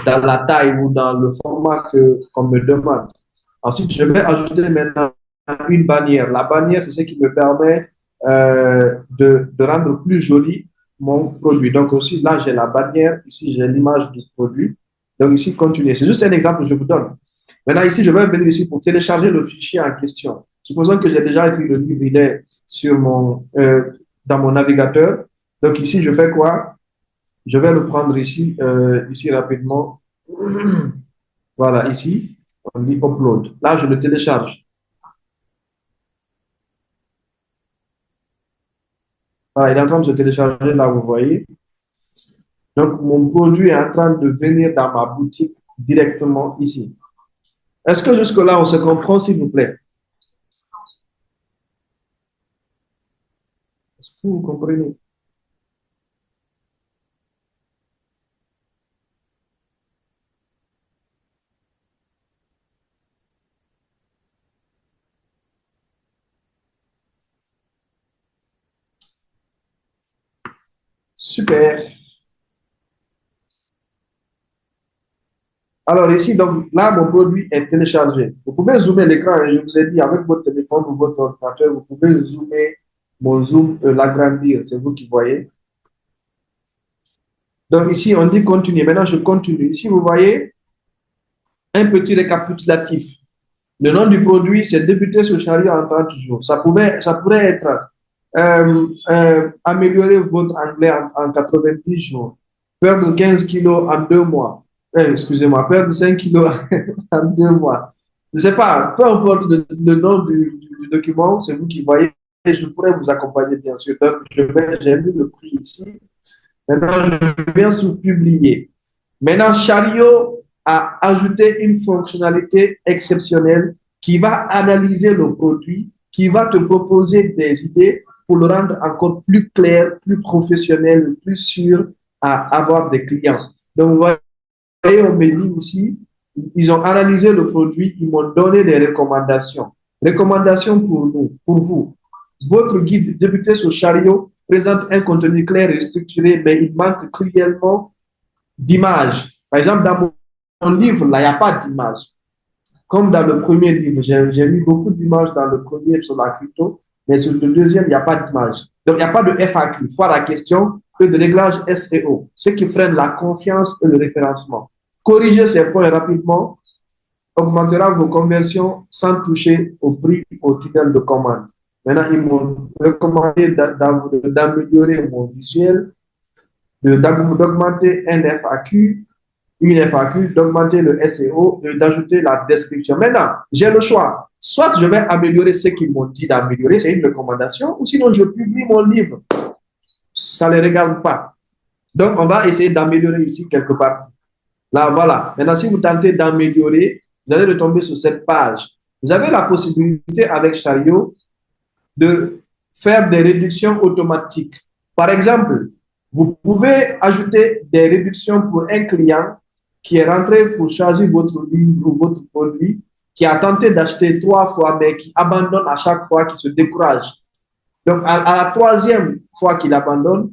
la taille ou dans le format qu'on me demande. Ensuite, je vais ajouter maintenant une bannière. La bannière, c'est ce qui me permet de rendre plus joli mon produit. Donc, aussi, là, j'ai la bannière. Ici, j'ai l'image du produit. Donc, ici, continuer. C'est juste un exemple que je vous donne. Maintenant, ici, je vais venir ici pour télécharger le fichier en question. Supposons que j'ai déjà écrit le livre, il est sur dans mon navigateur. Donc, ici, je fais quoi? Je vais le prendre ici, ici rapidement. Voilà, ici, on dit upload. Là, je le télécharge. Voilà, il est en train de se télécharger, là, vous voyez. Donc, mon produit est en train de venir dans ma boutique directement ici. Est-ce que jusque-là, on se comprend, s'il vous plaît? Est-ce que vous comprenez? Super. Alors ici, donc là, mon produit est téléchargé. Vous pouvez zoomer l'écran, et je vous ai dit, avec votre téléphone ou votre ordinateur, vous pouvez zoomer mon zoom, l'agrandir, c'est vous qui voyez. Donc ici, on dit continuer. Maintenant, je continue. Ici, vous voyez un petit récapitulatif. Le nom du produit, c'est débuter sur Chariot en 30 jours. Ça pourrait être améliorer votre anglais en 90 jours, perdre 15 kilos en 2 mois, excusez-moi, perdre 5 kilos en 2 mois. Je ne sais pas, peu importe le nom du document, c'est vous qui voyez, et je pourrais vous accompagner bien sûr. Donc, j'ai mis le prix ici. Maintenant, je viens sur publier. Maintenant, Chariot a ajouté une fonctionnalité exceptionnelle qui va analyser le produit, qui va te proposer des idées pour le rendre encore plus clair, plus professionnel, plus sûr à avoir des clients. Donc, vous voyez, on me dit ici, ils ont analysé le produit, ils m'ont donné des recommandations. Recommandations pour nous, pour vous. Votre guide débuté sur Chariot présente un contenu clair et structuré, mais il manque cruellement d'images. Par exemple, dans mon livre, là, il n'y a pas d'image. Comme dans le premier livre, j'ai mis beaucoup d'images dans le premier sur la crypto, mais sur le deuxième, il n'y a pas d'image. Donc, il n'y a pas de FAQ, fois la question, et de réglage SEO, ce qui freine la confiance et le référencement. Corriger ces points rapidement augmentera vos conversions sans toucher au prix au tunnel de commande. Maintenant, ils m'ont recommandé d'améliorer mon visuel, d'augmenter une FAQ, d'augmenter le SEO et d'ajouter la description. Maintenant, j'ai le choix. Soit je vais améliorer ce qu'ils m'ont dit d'améliorer, c'est une recommandation, ou sinon je publie mon livre. Ça ne les regarde pas. Donc, on va essayer d'améliorer ici quelque part. Là, voilà. Maintenant, si vous tentez d'améliorer, vous allez retomber sur cette page. Vous avez la possibilité avec Chariot de faire des réductions automatiques. Par exemple, vous pouvez ajouter des réductions pour un client qui est rentré pour choisir votre livre ou votre produit, qui a tenté d'acheter 3 fois, mais qui abandonne à chaque fois, qui se décourage. Donc, à la 3e fois qu'il abandonne,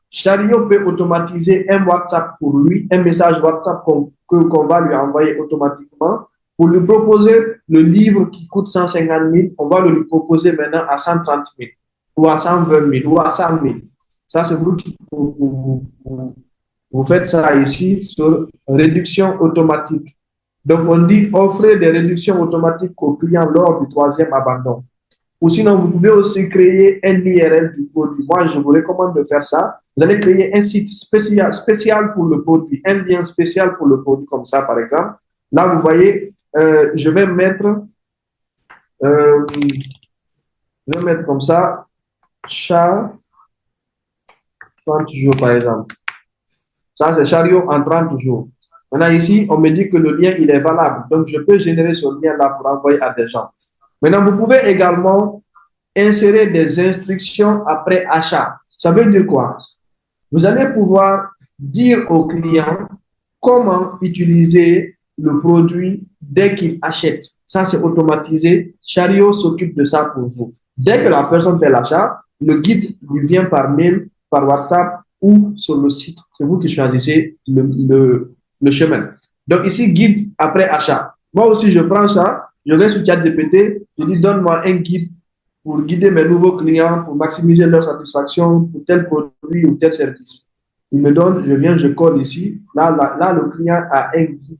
Chariot peut automatiser un WhatsApp pour lui, un message WhatsApp qu'on va lui envoyer automatiquement pour lui proposer le livre qui coûte 150 000. On va le lui proposer maintenant à 130 000 ou à 120 000 ou à 100 000. Ça, c'est vous qui vous faites ça ici sur réduction automatique. Donc, on dit offrez des réductions automatiques aux clients lors du 3e abandon. Ou sinon, vous pouvez aussi créer un URL du produit. Moi, je vous recommande de faire ça. Vous allez créer un site spécial pour le produit, un lien spécial pour le produit, comme ça, par exemple. Là, vous voyez, je vais mettre comme ça, chat 30 jours, par exemple. Ça, c'est Chariot en 30 jours. Maintenant, ici, on me dit que le lien, il est valable. Donc, je peux générer ce lien-là pour envoyer à des gens. Maintenant, vous pouvez également insérer des instructions après achat. Ça veut dire quoi? Vous allez pouvoir dire au client comment utiliser le produit dès qu'il achète. Ça, c'est automatisé. Chariot s'occupe de ça pour vous. Dès que la personne fait l'achat, le guide lui vient par mail, par WhatsApp ou sur le site. C'est vous qui choisissez le chemin. Donc ici, guide après achat. Moi aussi, je prends ça, je vais sur ChatGPT, je dis donne-moi un guide pour guider mes nouveaux clients, pour maximiser leur satisfaction pour tel produit ou tel service. Il me donne, je viens, je colle ici. Là, le client a un guide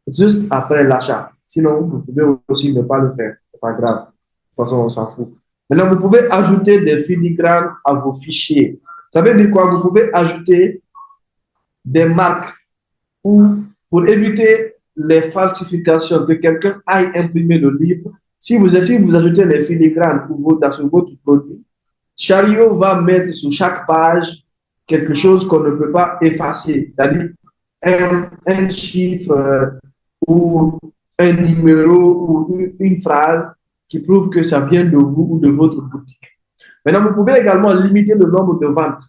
juste après l'achat. Sinon, vous pouvez aussi ne pas le faire. C'est pas grave. De toute façon, on s'en fout. Maintenant, vous pouvez ajouter des filigranes à vos fichiers. Ça veut dire quoi? Vous pouvez ajouter des marques ou pour éviter les falsifications, que quelqu'un aille imprimer le livre. Si vous ajoutez les filigranes sur votre produit, Chariot va mettre sur chaque page quelque chose qu'on ne peut pas effacer, c'est-à-dire un chiffre ou un numéro ou une phrase qui prouve que ça vient de vous ou de votre boutique. Maintenant, vous pouvez également limiter le nombre de ventes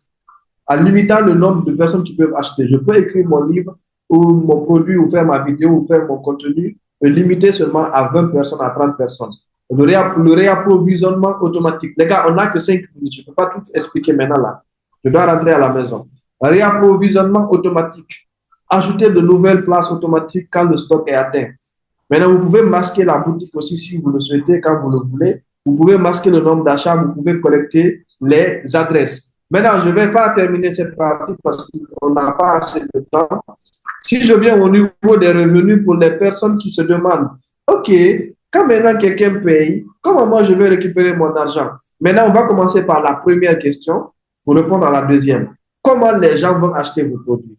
en limitant le nombre de personnes qui peuvent acheter. Je peux écrire mon livre ou mon produit ou faire ma vidéo ou faire mon contenu et limiter seulement à 20 personnes, à 30 personnes. Le réapprovisionnement automatique. Les gars, on n'a que 5 minutes. Je ne peux pas tout expliquer maintenant là. Je dois rentrer à la maison. Réapprovisionnement automatique. Ajouter de nouvelles places automatiques quand le stock est atteint. Maintenant, vous pouvez masquer la boutique aussi si vous le souhaitez, quand vous le voulez. Vous pouvez masquer le nombre d'achats, vous pouvez collecter les adresses. Maintenant, je ne vais pas terminer cette partie parce qu'on n'a pas assez de temps. Si je viens au niveau des revenus pour les personnes qui se demandent, OK, quand maintenant quelqu'un paye, comment moi je vais récupérer mon argent? Maintenant, on va commencer par la première question pour répondre à la deuxième. Comment les gens vont acheter vos produits?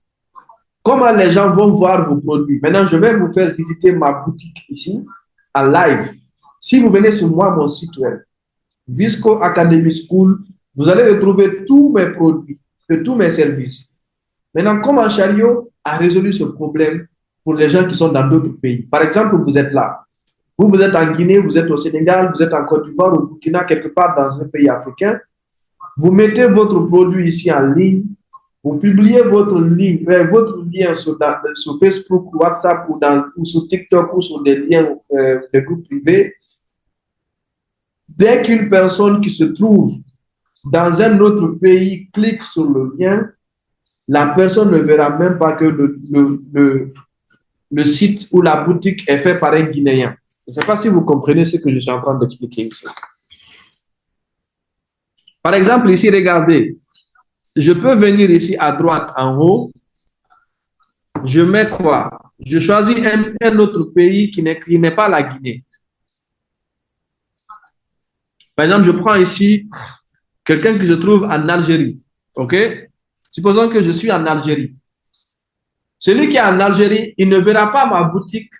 Comment les gens vont voir vos produits? Maintenant, je vais vous faire visiter ma boutique ici, en live. Si vous venez sur mon site web, Visco Academy School, vous allez retrouver tous mes produits et tous mes services. Maintenant, comment Chariot a résolu ce problème pour les gens qui sont dans d'autres pays? Par exemple, vous êtes là. Vous êtes en Guinée, vous êtes au Sénégal, vous êtes en Côte d'Ivoire, au Burkina, quelque part dans un pays africain. Vous mettez votre produit ici en ligne. Vous publiez votre lien sur Facebook, WhatsApp ou sur TikTok ou sur des liens de groupes privés. Dès qu'une personne qui se trouve dans un autre pays clique sur le lien, la personne ne verra même pas que le site ou la boutique est fait par un Guinéen. Je ne sais pas si vous comprenez ce que je suis en train d'expliquer ici. Par exemple, ici, regardez. Je peux venir ici à droite, en haut. Je mets quoi? Je choisis un autre pays qui n'est pas la Guinée. Par exemple, je prends ici quelqu'un qui se trouve en Algérie. OK? Supposons que je suis en Algérie. Celui qui est en Algérie, il ne verra pas ma boutique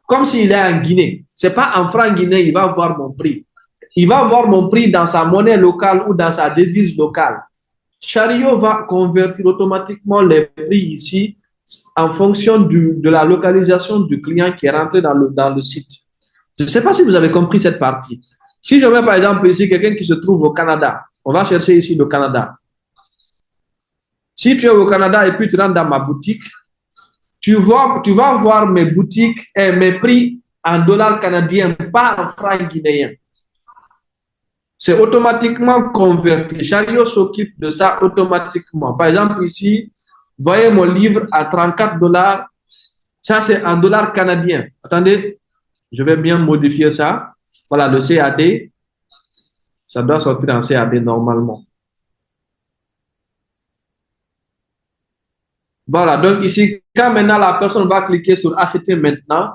comme s'il est en Guinée. Ce n'est pas en franc guinéen, il va voir mon prix. Il va voir mon prix dans sa monnaie locale ou dans sa devise locale. Chariot va convertir automatiquement les prix ici en fonction de la localisation du client qui est rentré dans le site. Je ne sais pas si vous avez compris cette partie. Si je mets par exemple ici quelqu'un qui se trouve au Canada, on va chercher ici le Canada. Si tu es au Canada et puis tu rentres dans ma boutique, tu vas voir mes boutiques et mes prix en dollars canadiens, pas en francs guinéens. C'est automatiquement converti. Chariot s'occupe de ça automatiquement. Par exemple, ici, voyez mon livre à 34 $. Ça, c'est en dollars canadiens. Attendez, je vais bien modifier ça. Voilà, le CAD. Ça doit sortir en CAD normalement. Voilà, donc ici, quand maintenant la personne va cliquer sur acheter maintenant,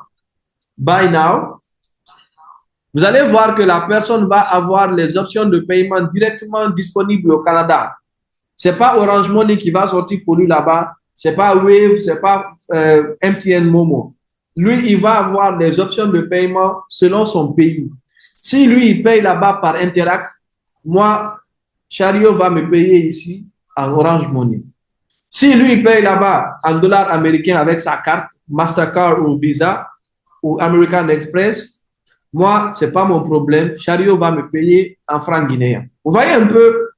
buy now, vous allez voir que la personne va avoir les options de paiement directement disponibles au Canada. Ce n'est pas Orange Money qui va sortir pour lui là-bas. Ce n'est pas Wave, ce n'est pas MTN Momo. Lui, il va avoir les options de paiement selon son pays. Si lui, il paye là-bas par Interact, moi, Chariot va me payer ici en Orange Money. Si lui, il paye là-bas en dollars américains avec sa carte, Mastercard ou Visa ou American Express, moi, ce n'est pas mon problème. Chariot va me payer en francs guinéens. Vous voyez un peu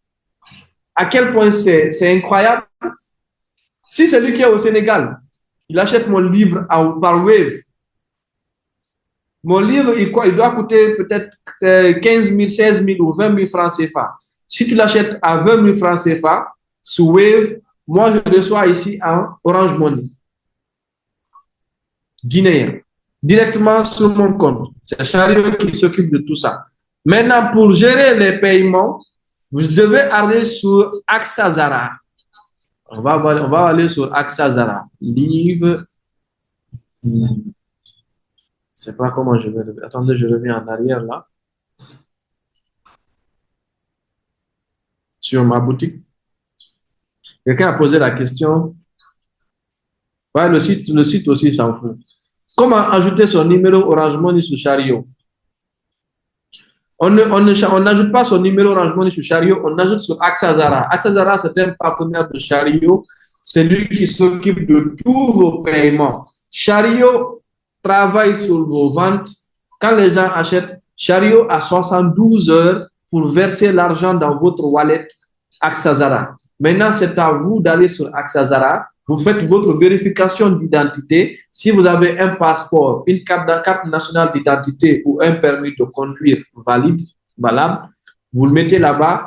à quel point c'est incroyable. Si celui qui est au Sénégal, il achète mon livre par Wave, mon livre, il doit coûter peut-être 15 000, 16 000 ou 20 000 francs CFA. Si tu l'achètes à 20 000 francs CFA sous Wave, moi, je reçois ici en Orange Money guinéen, directement sur mon compte. C'est Chariot qui s'occupe de tout ça. Maintenant, pour gérer les paiements, vous devez aller sur Axazara. On va aller sur Axazara. Livre. Je ne sais pas comment je vais. Attendez, je reviens en arrière là. Sur ma boutique. Quelqu'un a posé la question. Ouais, le site aussi s'en fout. Comment ajouter son numéro Orange Money sur Chariot? On n'ajoute pas son numéro Orange Money sur Chariot, on ajoute sur Axazara. Axazara, c'est un partenaire de Chariot. C'est lui qui s'occupe de tous vos paiements. Chariot travaille sur vos ventes. Quand les gens achètent, Chariot a 72 heures pour verser l'argent dans votre wallet Axazara. Maintenant, c'est à vous d'aller sur Axazara. Vous faites votre vérification d'identité. Si vous avez un passeport, une carte nationale d'identité ou un permis de conduire valable, vous le mettez là-bas.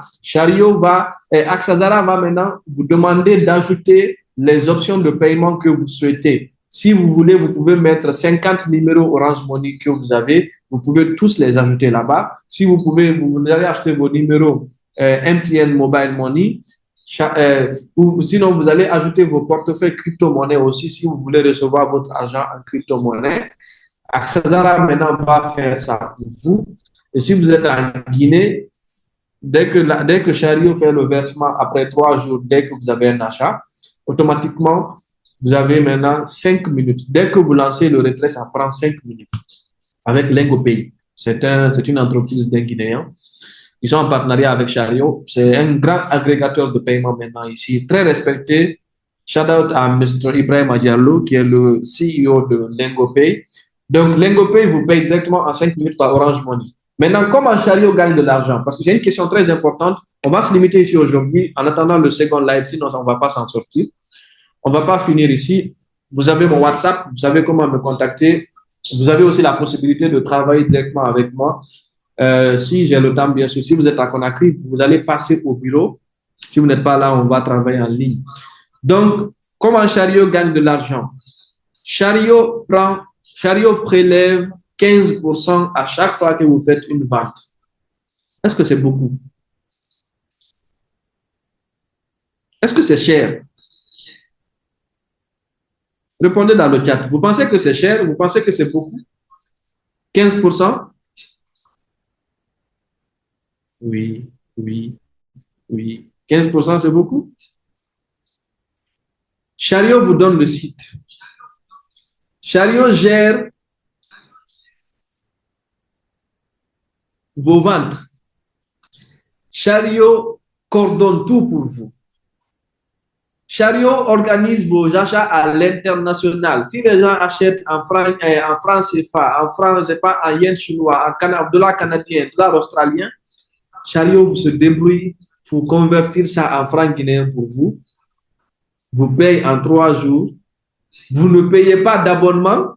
Axazara va maintenant vous demander d'ajouter les options de paiement que vous souhaitez. Si vous voulez, vous pouvez mettre 50 numéros Orange Money que vous avez. Vous pouvez tous les ajouter là-bas. Si vous pouvez, vous allez acheter vos numéros MTN Mobile Money. Ou sinon, vous allez ajouter vos portefeuilles crypto-monnaie aussi si vous voulez recevoir votre argent en crypto-monnaie. Axazara maintenant va faire ça pour vous. Et si vous êtes en Guinée, dès que Chariot fait le versement après 3 jours, dès que vous avez un achat, automatiquement, vous avez maintenant 5 minutes. Dès que vous lancez le retrait, ça prend 5 minutes. Avec LingoPay. C'est une entreprise d'un Guinéen. Ils sont en partenariat avec Chariot. C'est un grand agrégateur de paiement maintenant ici, très respecté. Shout out à Mr. Ibrahim Diallo, qui est le CEO de LingoPay. Donc, LingoPay vous paye directement en 5 minutes par Orange Money. Maintenant, comment Chariot gagne de l'argent? Parce que c'est une question très importante. On va se limiter ici aujourd'hui en attendant le second live, sinon on ne va pas s'en sortir. On ne va pas finir ici. Vous avez mon WhatsApp, vous savez comment me contacter. Vous avez aussi la possibilité de travailler directement avec moi. Si j'ai le temps, bien sûr. Si vous êtes à Conakry, vous allez passer au bureau. Si vous n'êtes pas là, on va travailler en ligne. Donc, comment Chariot gagne de l'argent? Chariot prélève 15% à chaque fois que vous faites une vente. Est-ce que c'est beaucoup? Est-ce que c'est cher? Répondez dans le chat. Vous pensez que c'est cher? Vous pensez que c'est beaucoup? 15%? Oui, oui, oui. 15%, c'est beaucoup? Chariot vous donne le site. Chariot gère vos ventes. Chariot coordonne tout pour vous. Chariot organise vos achats à l'international. Si les gens achètent en francs CFA, en francs, je sais pas, en yen chinois, en dollar canadien, dollar australien, Chariot vous se débrouille pour convertir ça en francs guinéens pour vous. Vous payez en 3 jours. Vous ne payez pas d'abonnement.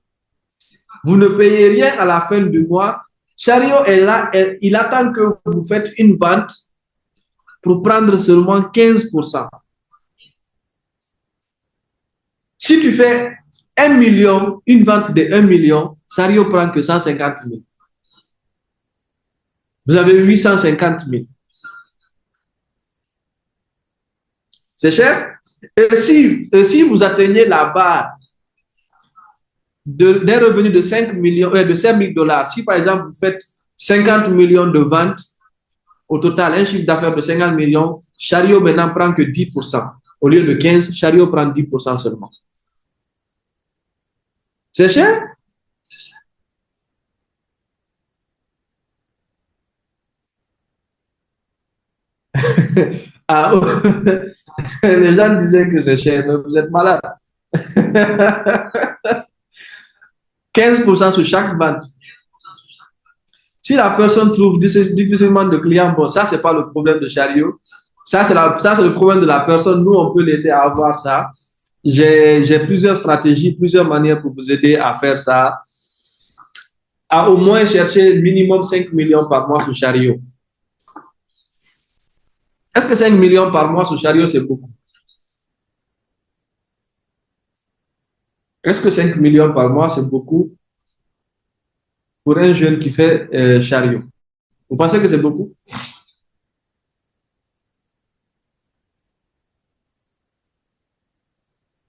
Vous ne payez rien à la fin du mois. Chariot est là, il attend que vous faites une vente pour prendre seulement 15%. Si tu fais 1 million, une vente de 1 million, Chariot prend que 150 000. Vous avez 850 000. C'est cher? Et si vous atteignez la barre des revenus de 5 millions, de 5 000 $, si par exemple vous faites 50 millions de ventes, au total, un chiffre d'affaires de 50 millions, Chariot maintenant prend que 10%. Au lieu de 15, Chariot prend 10% seulement. C'est cher? Ah, oh. Les gens disaient que c'est cher, mais vous êtes malade. 15% sur chaque vente. Si la personne trouve difficilement de clients, bon, ça, c'est pas le problème de Chariot. Ça, c'est le problème de la personne. Nous, on peut l'aider à avoir ça. J'ai plusieurs stratégies, plusieurs manières pour vous aider à faire ça. À au moins chercher minimum 5 millions par mois sur Chariot. Est-ce que 5 millions par mois sur Chariot, c'est beaucoup? Est-ce que 5 millions par mois, c'est beaucoup pour un jeune qui fait Chariot? Vous pensez que c'est beaucoup?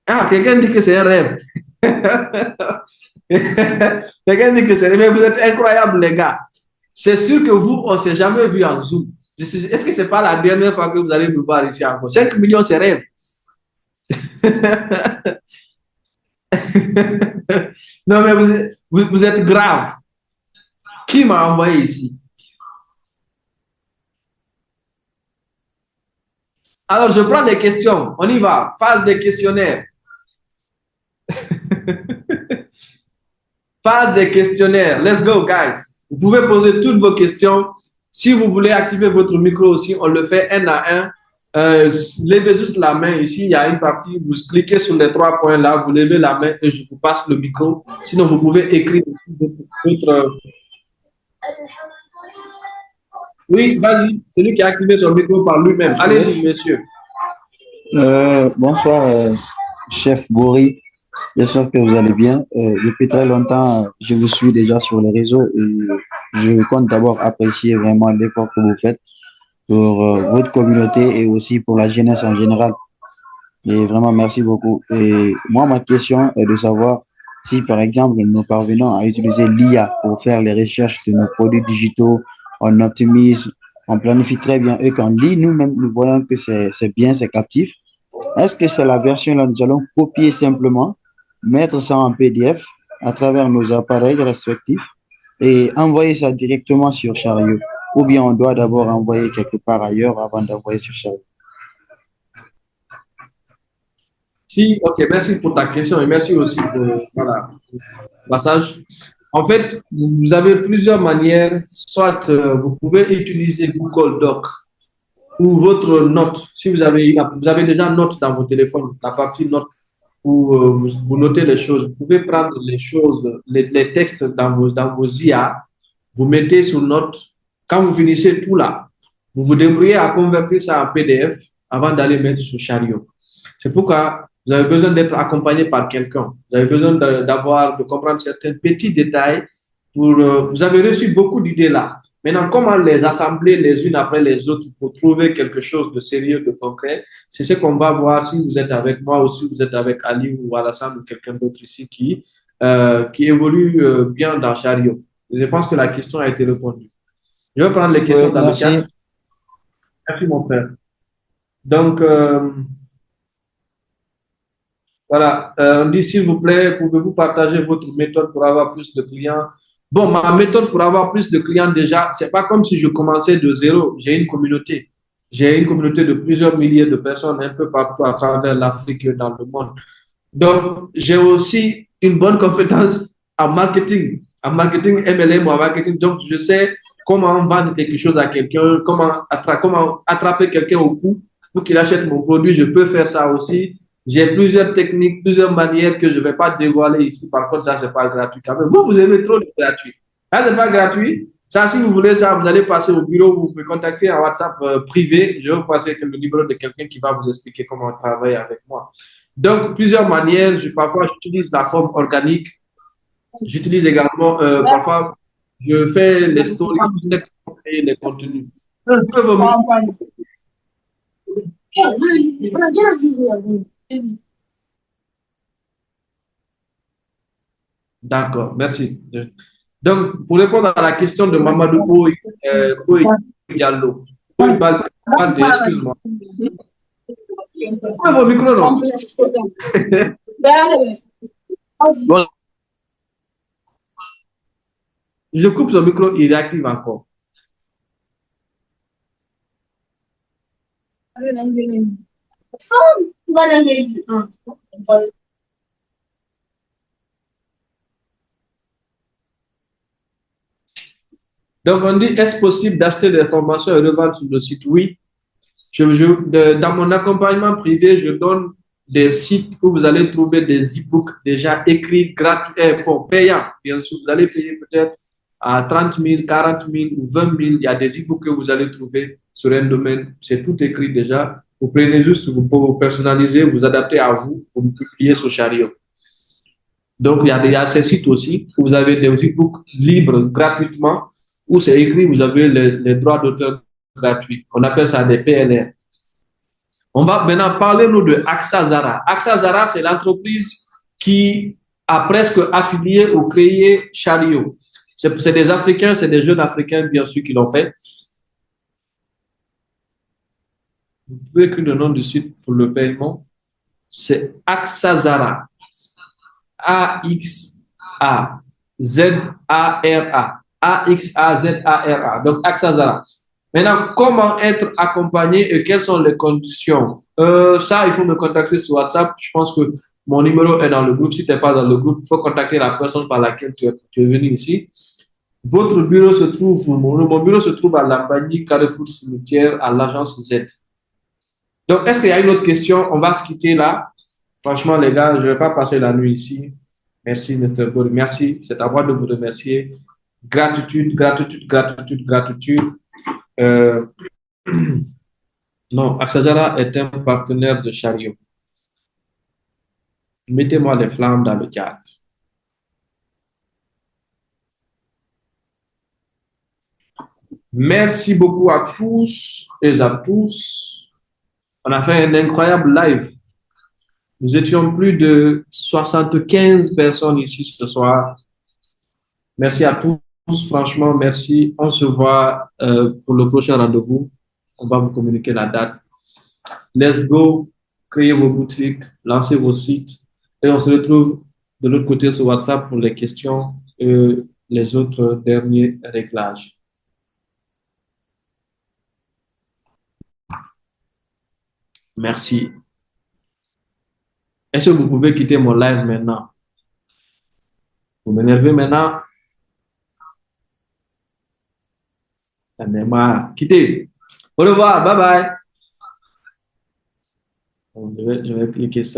Ah, quelqu'un dit que c'est un rêve. Quelqu'un dit que c'est un rêve. Mais vous êtes incroyables, les gars. C'est sûr que vous, on ne s'est jamais vu en Zoom. Est-ce que ce n'est pas la dernière fois que vous allez me voir ici encore? 5 millions, c'est rêve. Non, mais vous êtes grave. Qui m'a envoyé ici? Alors, je prends les questions. On y va. Phase des questionnaires. Phase des questionnaires. Let's go, guys. Vous pouvez poser toutes vos questions. Si vous voulez activer votre micro aussi, on le fait un à un. Levez juste la main ici. Il y a une partie. Vous cliquez sur les 3 points là. Vous levez la main et je vous passe le micro. Sinon, vous pouvez écrire votre... Oui, vas-y. C'est lui qui a activé son micro par lui-même. Allez-y, monsieur.
Bonsoir, chef Bory. J'espère que vous allez bien. Depuis très longtemps, je vous suis déjà sur les réseaux et je compte d'abord apprécier vraiment l'effort que vous faites pour votre communauté et aussi pour la jeunesse en général. Et vraiment, merci beaucoup. Et moi, ma question est de savoir si, par exemple, nous parvenons à utiliser l'IA pour faire les recherches de nos produits digitaux, on optimise on planifie très bien et qu'on lit, nous-mêmes, nous voyons que c'est bien, c'est captif. Est-ce que c'est la version là, nous allons copier simplement, mettre ça en PDF à travers nos appareils respectifs et envoyer ça directement sur Chariot? Ou bien on doit d'abord envoyer quelque part ailleurs avant d'envoyer sur Chariot?
Si, ok, merci pour ta question et merci aussi pour voilà, le passage. En fait, vous avez plusieurs manières. Soit vous pouvez utiliser Google Doc ou votre note. Si vous avez déjà note dans vos téléphones, la partie note où vous notez les choses. Vous pouvez prendre les choses, les textes dans vos IA, vous mettez sur note. Quand vous finissez tout là, vous vous débrouillez à convertir ça en PDF avant d'aller mettre sur Chariot. C'est pourquoi vous avez besoin d'être accompagné par quelqu'un. Vous avez besoin de comprendre certains petits détails. Vous avez reçu beaucoup d'idées là. Maintenant, comment les assembler les unes après les autres pour trouver quelque chose de sérieux, de concret, c'est ce qu'on va voir si vous êtes avec moi ou si vous êtes avec Ali ou Alassane ou quelqu'un d'autre ici qui évolue bien dans Chariot. Je pense que la question a été répondue. Je vais prendre les questions dans le chat. Merci, mon frère. Donc, voilà, on dit s'il vous plaît, pouvez-vous partager votre méthode pour avoir plus de clients? Bon, ma méthode pour avoir plus de clients déjà, c'est pas comme si je commençais de zéro. J'ai une communauté. J'ai une communauté de plusieurs milliers de personnes un peu partout à travers l'Afrique et dans le monde. Donc, j'ai aussi une bonne compétence en marketing MLM ou en marketing. Donc, je sais comment vendre quelque chose à quelqu'un, comment attraper quelqu'un au cou pour qu'il achète mon produit. Je peux faire ça aussi. J'ai plusieurs techniques, plusieurs manières que je ne vais pas dévoiler ici. Par contre, ça, ce n'est pas gratuit quand même. Vous aimez trop le gratuit. Ça, ce n'est pas gratuit. Ça, si vous voulez ça, vous allez passer au bureau, vous pouvez contacter en WhatsApp privé. Je vais vous passer le numéro de quelqu'un qui va vous expliquer comment travailler avec moi. Donc, plusieurs manières. Parfois, j'utilise la forme organique. J'utilise également, parfois, je fais les stories et les contenus. D'accord, merci. Donc, pour répondre à la question de Mamadou Boy Diallo, excuse-moi. Vos micros, non? Bon. Je coupe son micro, il réactive encore. Donc, on dit, est-ce possible d'acheter des formations et de vendre sur le site? Oui. Dans mon accompagnement privé, je donne des sites où vous allez trouver des e-books déjà écrits, gratuits, payants. Bien sûr, vous allez payer peut-être à 30 000, 40 000 ou 20 000. Il y a des e-books que vous allez trouver sur un domaine. C'est tout écrit déjà. Vous prenez juste, vous personnalisez, vous adaptez à vous, vous publiez sur Chariot. Donc, il y a ces sites aussi où vous avez des e-books libres gratuitement, où c'est écrit, vous avez les droits d'auteur gratuits. On appelle ça des PLR. On va maintenant parler, nous, de AXA Zara. AXA Zara, c'est l'entreprise qui a presque affilié ou créé Chariot. C'est des Africains, c'est des jeunes Africains, bien sûr, qui l'ont fait. Vous pouvez écrire le nom du site pour le paiement. C'est AXA Zara. A-X-A-Z-A-R-A. A-X-A-Z-A-R-A. Donc, AXA Zara. Maintenant, comment être accompagné et quelles sont les conditions? Ça, il faut me contacter sur WhatsApp. Je pense que mon numéro est dans le groupe. Si tu n'es pas dans le groupe, il faut contacter la personne par laquelle tu es venu ici. Votre bureau se trouve, mon bureau se trouve à Lambani, Carrefour Cimetière, à l'agence Z. Donc, est-ce qu'il y a une autre question? On va se quitter là. Franchement, les gars, je ne vais pas passer la nuit ici. Merci, Mr. Bory. Merci. C'est à moi de vous remercier. Gratitude, gratitude, gratitude, gratitude. Non, AXA Zara est un partenaire de Chariot. Mettez-moi les flammes dans le chat. Merci beaucoup à tous et à tous. On a fait un incroyable live. Nous étions plus de 75 personnes ici ce soir. Merci à tous franchement, merci. On se voit pour le prochain rendez-vous. On va vous communiquer la date. Let's go, créez vos boutiques, lancez vos sites et on se retrouve de l'autre côté sur WhatsApp pour les questions et les autres derniers réglages. Merci. Est-ce que vous pouvez quitter mon live maintenant? Vous m'énervez maintenant? Quittez. Au revoir, bye bye. Je vais cliquer ça.